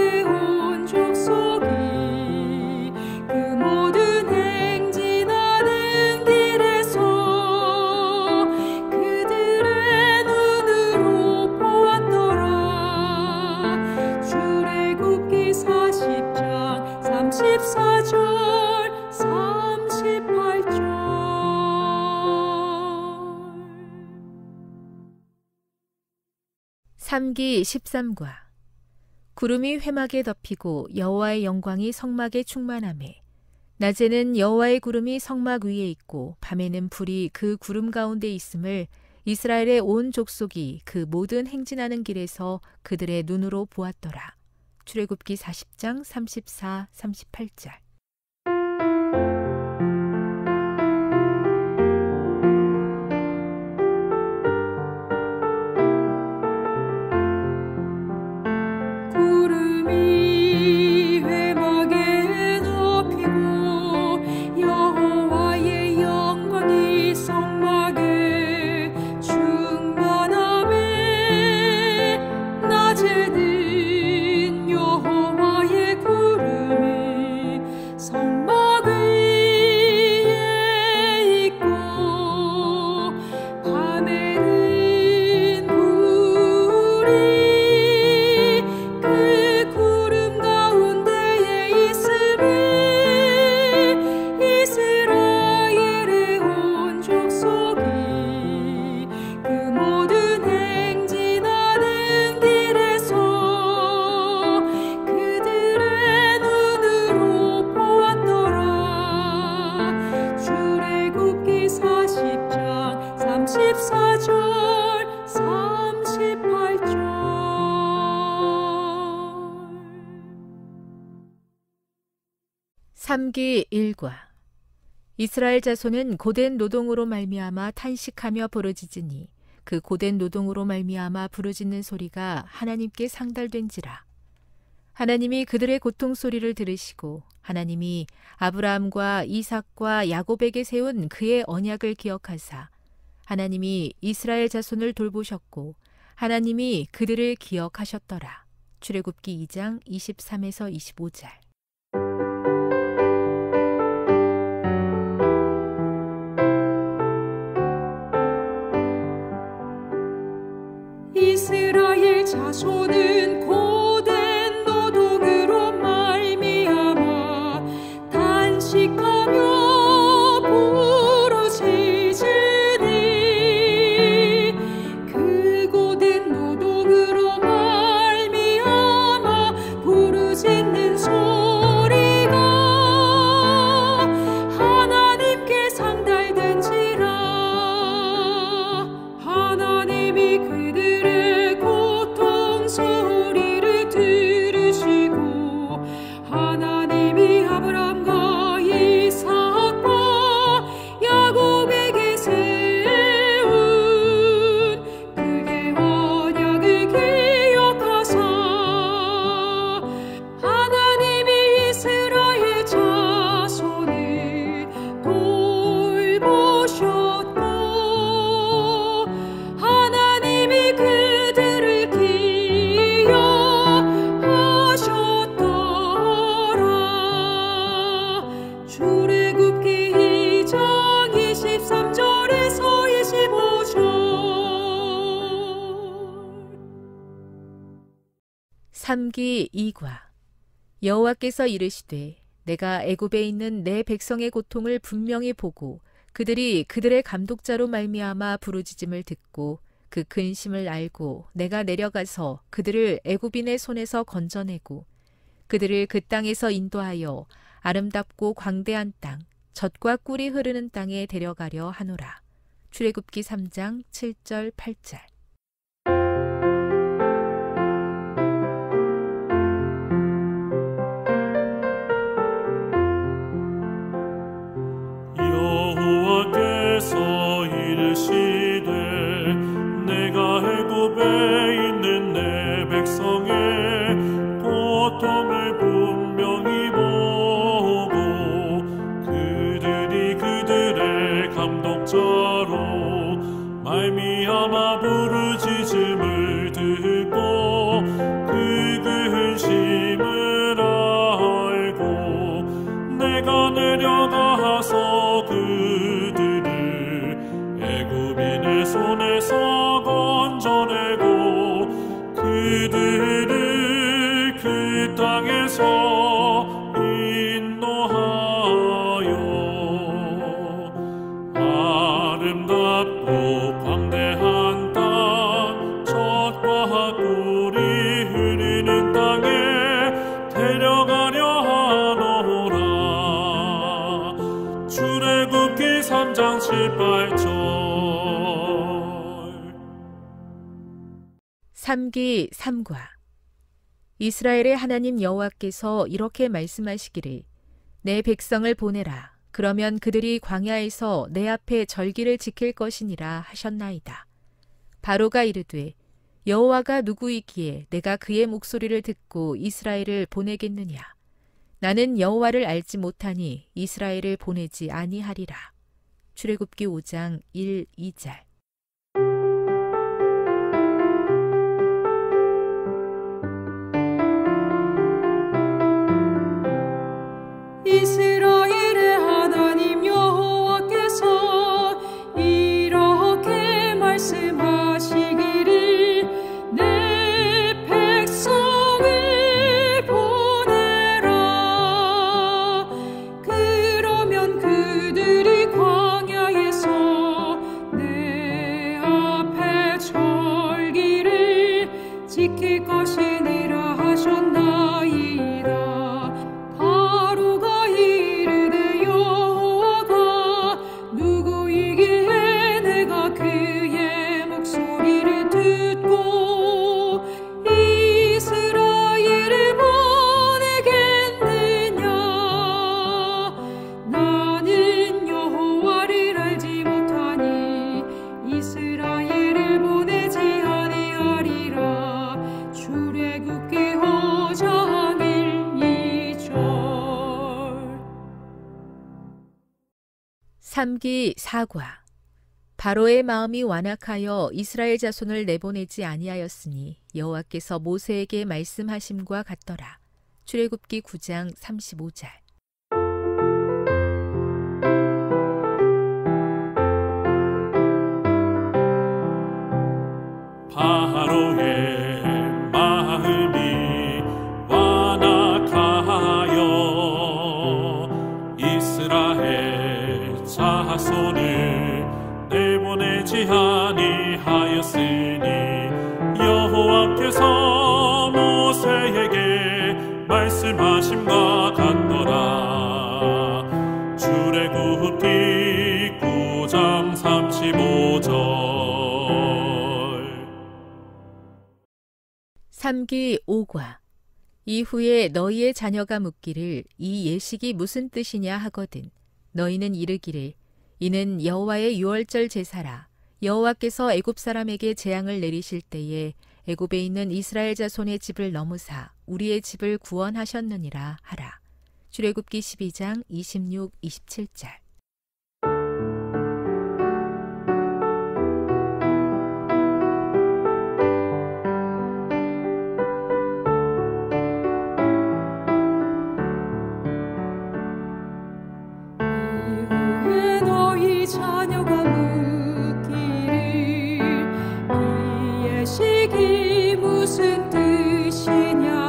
이스라엘의 온 족속이 그 모든 행진하는 길에서 그들의 눈으로 보았더라. 출애굽기 40장 34절 38절. 삼기 13과 구름이 회막에 덮이고 여호와의 영광이 성막에 충만하매 낮에는 여호와의 구름이 성막 위에 있고 밤에는 불이 그 구름 가운데 있음을 이스라엘의 온 족속이 그 모든 행진하는 길에서 그들의 눈으로 보았더라. 출애굽기 40장 34, 38절. 구름이 회막에 덮이고 여호와의 영광이 성막에 충만하매 낮에는 여호와의 구름이 성막 위에 있고 밤에는 불이 그 구름 가운데에 있으니 이스라엘의 온 족속이 그 모든 행진하는 길에서 그들의 눈으로 보았더라. 출애굽기 40장 34절 38절. 삼기 1과 이스라엘 자손은 고된 노동으로 말미암아 탄식하며 부르짖으니 그 고된 노동으로 말미암아 부르짖는 소리가 하나님께 상달된지라. 하나님이 그들의 고통 소리를 들으시고 하나님이 아브라함과 이삭과 야곱에게 세운 그의 언약을 기억하사 하나님이 이스라엘 자손을 돌보셨고 하나님이 그들을 기억하셨더라. 출애굽기 2장 23에서 25절. 이스라엘 자손은 고된 노동으로 말미암아 탄식하며 부르짖으니 그 고된 노동으로 말미암아 부르짖는 소리가 하나님께 상달된지라. 하나님이 그들의 고통 삼기 2과. 여호와께서 이르시되 내가 애굽에 있는 내 백성의 고통을 분명히 보고 그들이 그들의 감독자로 말미암아 부르짖음을 듣고 그 근심을 알고 내가 내려가서 그들을 애굽인의 손에서 건져내고 그들을 그 땅에서 인도하여 아름답고 광대한 땅, 젖과 꿀이 흐르는 땅에 데려가려 하노라. 출애굽기 3장 7절 8절. 여호와께서 이르시되 내가 애굽에 있는 내 백성의 고통을 분명히 보고 그들이 그들의 감독자로 말미암아 부르짖음을 듣고 그 근심을 알고 내가 내려가서 그들을 애굽인의 손에서 건져내고 그들을 그 땅에서 인도하여 아름답고 광대한 땅, 젖과 꿀이 흐르는 땅에 데려가려 하노라. 출애굽기 3장 7, 8절. 삼기 3과. 이스라엘의 하나님 여호와께서 이렇게 말씀하시기를 내 백성을 보내라. 그러면 그들이 광야에서 내 앞에 절기를 지킬 것이니라 하셨나이다. 바로가 이르되 여호와가 누구이기에 내가 그의 목소리를 듣고 이스라엘을 보내겠느냐. 나는 여호와를 알지 못하니 이스라엘을 보내지 아니하리라. 출애굽기 5장 1, 2절. 이스라엘의 하나님 여호와께서 이렇게 말씀하시기를 내 백성을 보내라. 그러면 그들이 광야에서 내 앞에 절기를 지킬 것이니라 하셨나이다. 바로가 이르되 여호와가 누구이기에 내가 그의 목소리를 듣고 이스라엘을 보내겠느냐. 나는 여호와를 알지 못하니 이스라엘을 보내지 아니하리라. 출애굽기 5장 1, 2절. 삼기 4과. 바로의 마음이 완악하여 이스라엘 자손을 내보내지 아니하였으니 여호와께서 모세에게 말씀하심과 같더라. 출애굽기 9장 35절. 바로의 마음이 완악하여 이스라엘 자손을 내보내지 아니하였으니 여호와께서 모세에게 말씀하심과 같더라. 출애굽기 9장 35절. 삼기 5과. 이후에 너희의 자녀가 묻기를 이 예식이 무슨 뜻이냐 하거든 너희는 이르기를 이는 여호와의 유월절 제사라. 여호와께서 애굽 사람에게 재앙을 내리실 때에 애굽에 있는 이스라엘 자손의 집을 넘으사 우리의 집을 구원하셨느니라 하라. 출애굽기 12장 26, 27절. 이후에 너희 자녀가 묻기를 이 예식이 무슨 뜻이냐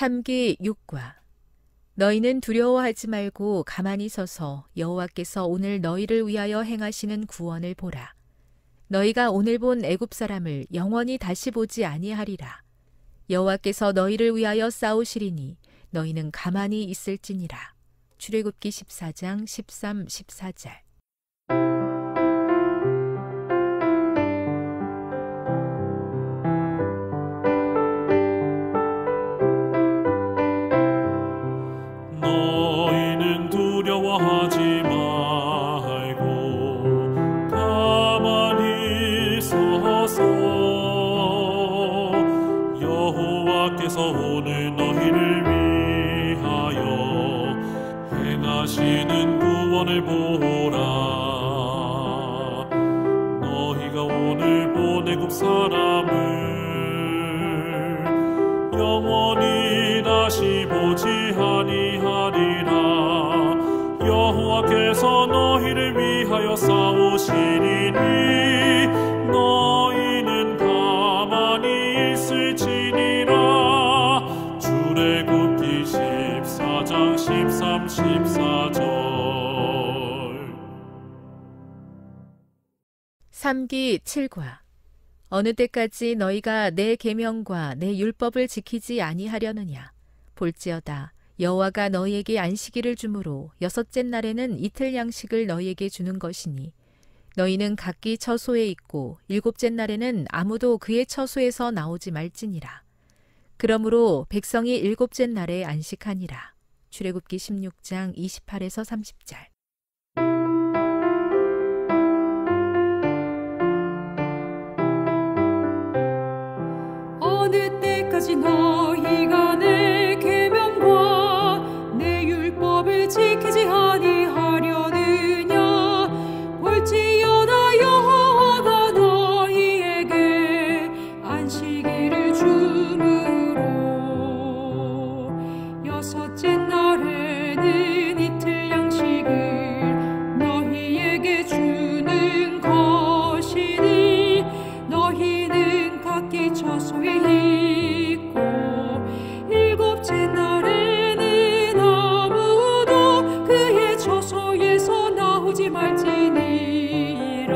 삼기 6과 너희는 두려워하지 말고 가만히 서서 여호와께서 오늘 너희를 위하여 행하시는 구원을 보라. 너희가 오늘 본 애굽 사람을 영원히 다시 보지 아니하리라. 여호와께서 너희를 위하여 싸우시리니 너희는 가만히 있을지니라. 출애굽기 14장 13, 14절. 너희는 두려워하지 말고 가만히 서서 여호와께서 오늘 너희를 위하여 행하시는 구원을 보라. 너희가 오늘 본 애굽 사람을 영원히 다시 보지 아니하리라. 여호와께서 너희를 위하여 싸우시리니 너희는 가만히 있을지니라. 출애굽기 14장 13, 14절. 삼기 7과 어느 때까지 너희가 내 계명과 내 율법을 지키지 아니하려느냐. 볼지어다 여호와가 너희에게 안식일을 주므로 여섯째 날에는 이틀 양식을 너희에게 주는 것이니 너희는 각기 처소에 있고 일곱째 날에는 아무도 그의 처소에서 나오지 말지니라. 그러므로 백성이 일곱째 날에 안식하니라. 출애굽기 16장 28에서 30절. 어느 때까지 너희가 내 계명과 내 율법을 지키지 아니하려느냐. 볼지어다 여호와가 너희에게 안식일을 주므로 여섯째 날에는 이틀 양식을 너희에게 주는 것이니 너희는 각기 처소에 있고 일곱째 날에는 아무도 그의 처소에서 나오지 말지니라.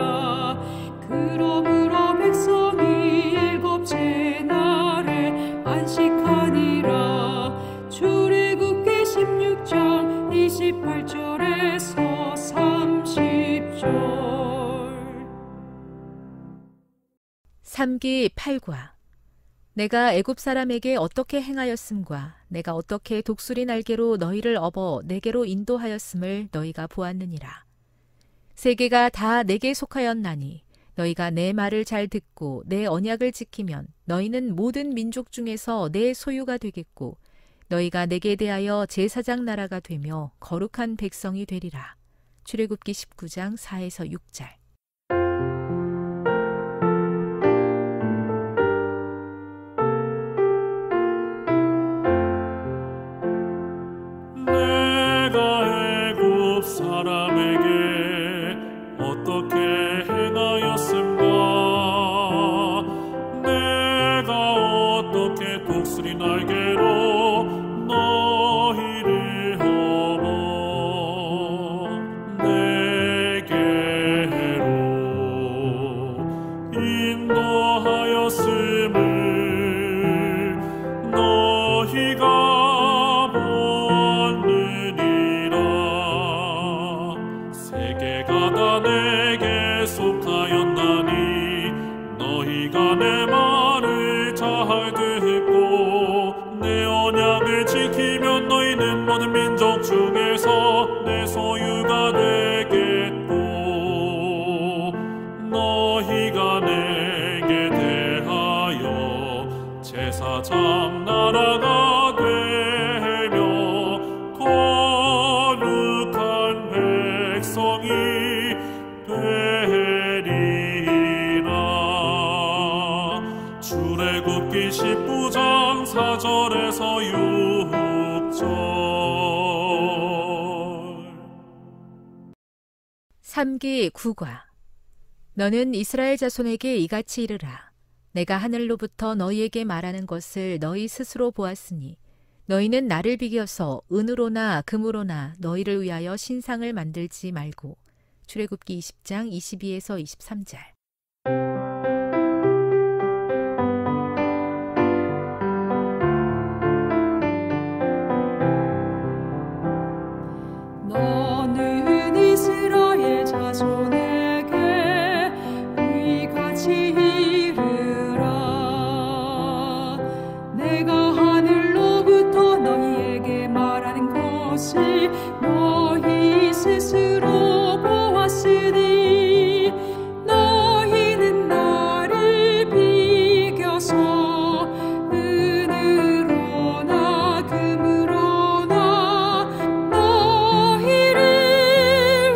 그러므로 백성이 일곱째 날에 안식하니라. 출애굽기 16장 28절에서 30절. 삼기 8과 내가 애굽 사람에게 어떻게 행하였음과 내가 어떻게 독수리 날개로 너희를 업어 내게로 인도하였음을 너희가 보았느니라. 세계가 다 내게 속하였나니 너희가 내 말을 잘 듣고 내 언약을 지키면 너희는 모든 민족 중에서 내 소유가 되겠고 너희가 내게 대하여 제사장 나라가 되며 거룩한 백성이 되리라. 출애굽기 19장 4에서 6절. 내가 애굽 사람에게 어떻게 행하였음과 내가 어떻게 독수리 날개로 너희를 업어 내게로 인도하였음을 너희가 보았느니라. 세계가 다 내게 속하였나니 너희가 내 말을 잘 듣고 내 언약을 지키면 너희는 모든 민족 중에서 내 소유가 되겠고 너희가 내게 대하여 제사장 나라가 되며 거룩한 백성이 되리라. 출애굽기 19장 4절에서 6절. 삼기 9과 너는 이스라엘 자손에게 이같이 이르라. 내가 하늘로부터 너희에게 말하는 것을 너희 스스로 보았으니 너희는 나를 비겨서 은으로나 금으로나 너희를 위하여 신상을 만들지 말고. 출애굽기 20장 22에서 23절. 너는 이스라엘 자손에게 이같이 이르라. 내가 하늘로부터 너희에게 말하는 것을 너희 스스로 보았으니 너희는 나를 비겨서 은으로나 금으로나 너희를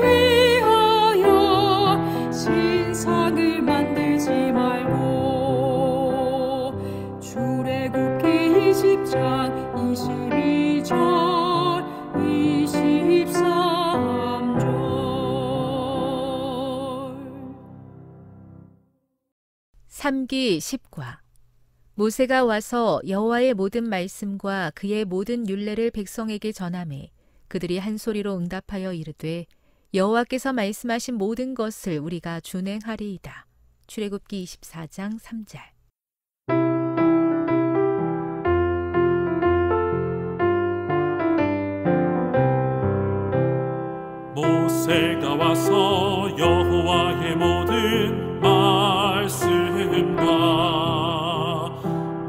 위하여 신상을 만들지 말고. 출애굽기 20장 22절 23절. 삼기 10과. 모세가 와서 여호와의 모든 말씀과 그의 모든 율례를 백성에게 전하매 그들이 한 소리로 응답하여 이르되 여호와께서 말씀하신 모든 것을 우리가 준행하리이다. 출애굽기 24장 3절. 모세가 와서 여호와의 모든 말씀과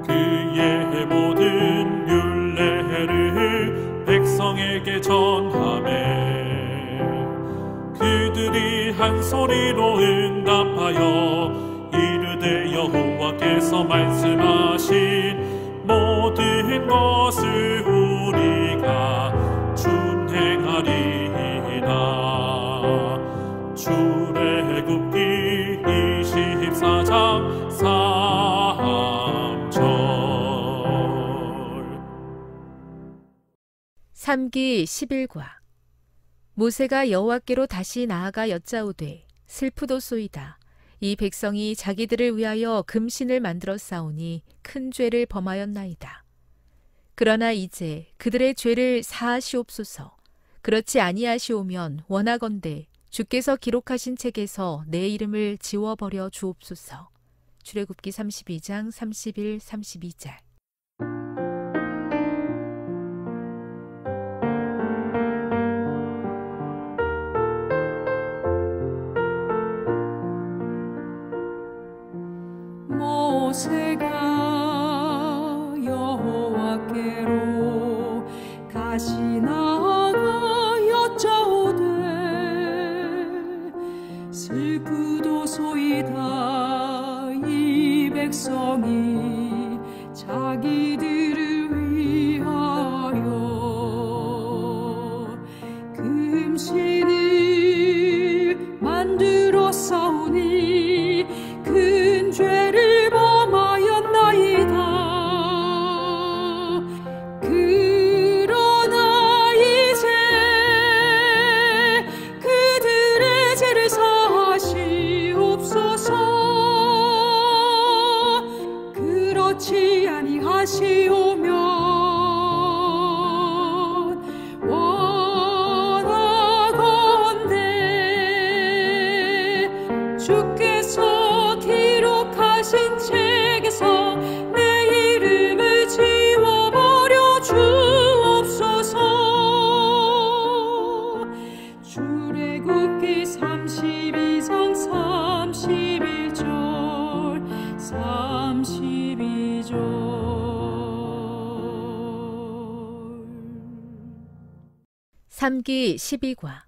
그의 모든 율례를 백성에게 전하매 그들이 한 소리로 응답하여 이르되 여호와께서 말씀하신 모든 것을 우리가 준행하리이다. 출애굽기 24장 3절. 삼기 11과. 모세가 여호와께로 다시 나아가 여짜오되 슬프도소이다. 이 백성이 자기들을 위하여 금신을 만들어 싸우니 큰 죄를 범하였나이다. 그러나 이제 그들의 죄를 사하시옵소서. 그렇지 아니하시오면 원하건대 주께서 기록하신 책에서 내 이름을 지워버려 주옵소서. 출애굽기 32장 31, 32절. 모세가 여호와께로 다시 나아가 여짜오되 슬프도소이다. 이 백성이 자기들을 위하여 금신을 만들어 싸우니 큰 죄를 범하였나이다. 그러나 이제 그들의 죄를 사하시옵소서. 그렇지 아니하시오면 원하건대 주께서 기록하신 책에서 내 이름을 지워버려 주옵소서. 출애굽기 32장 31절 32절. 삼기 12과.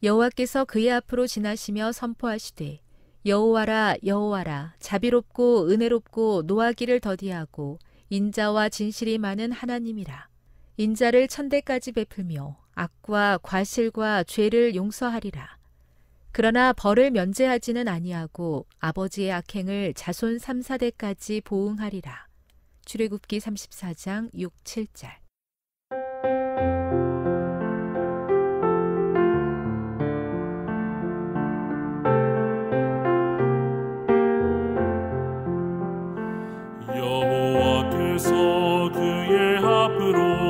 여호와께서 그의 앞으로 지나시며 선포하시되 여호와라 여호와라 자비롭고 은혜롭고 노하기를 더디하고 인자와 진실이 많은 하나님이라. 인자를 천대까지 베풀며 악과 과실과 죄를 용서하리라. 그러나 벌을 면제하지는 아니하고 아버지의 악행을 자손 3, 4대까지 보응하리라. 출애굽기 34장 6, 7절. 여호와께서 그의 앞으로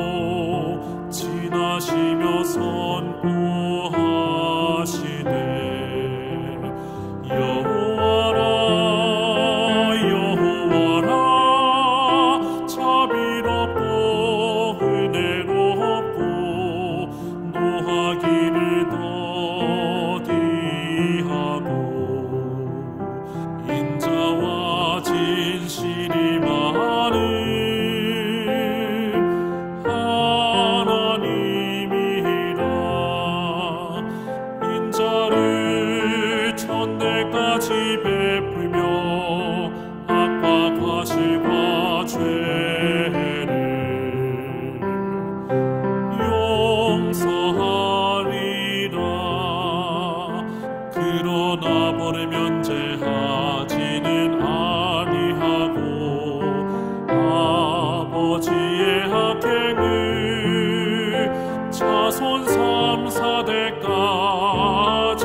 하시며 선포하시되 여호와라 여호와라 자비롭고 은혜롭고 노하기를 더디하고 인자와 진실이 많은 하나님이라 인자를 천대까지 베풀며 악과 과실과 죄를 용서하리라. 그러나 벌을 면제하지는 아니하고 아버지의 악행을 자손 3-4대까지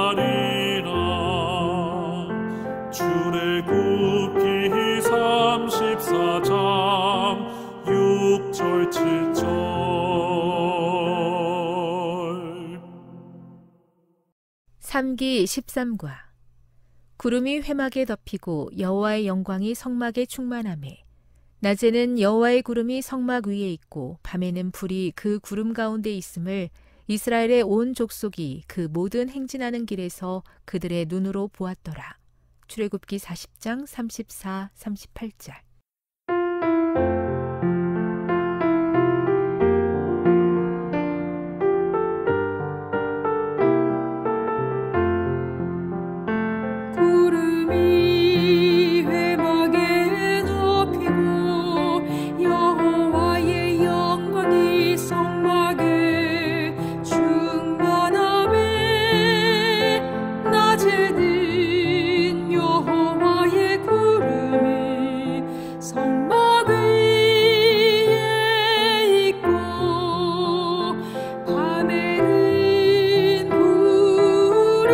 보응하리라. 출애굽기 34장 6절 7절. 삼기 13과 구름이 회막에 덮이고 여호와의 영광이 성막에 충만하매 낮에는 여호와의 구름이 성막 위에 있고 밤에는 불이 그 구름 가운데 있음을 이스라엘의 온 족속이 그 모든 행진하는 길에서 그들의 눈으로 보았더라. 출애굽기 40장 34, 38절. 구름이 회막에 덮이고 여호와의 영광이 성막에 충만하매 낮에는 여호와의 구름이 성막 위에 있고 밤에는 불이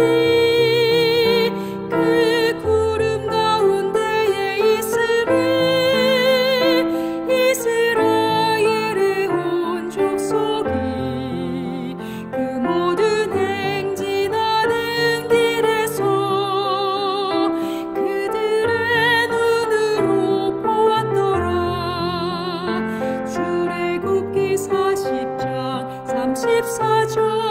그 구름 가운데에 있으니 이스라엘의 온 족속이 그 모든 행진하는 길에서 그들의 눈으로 보았더라. 출애굽기 40장 34절.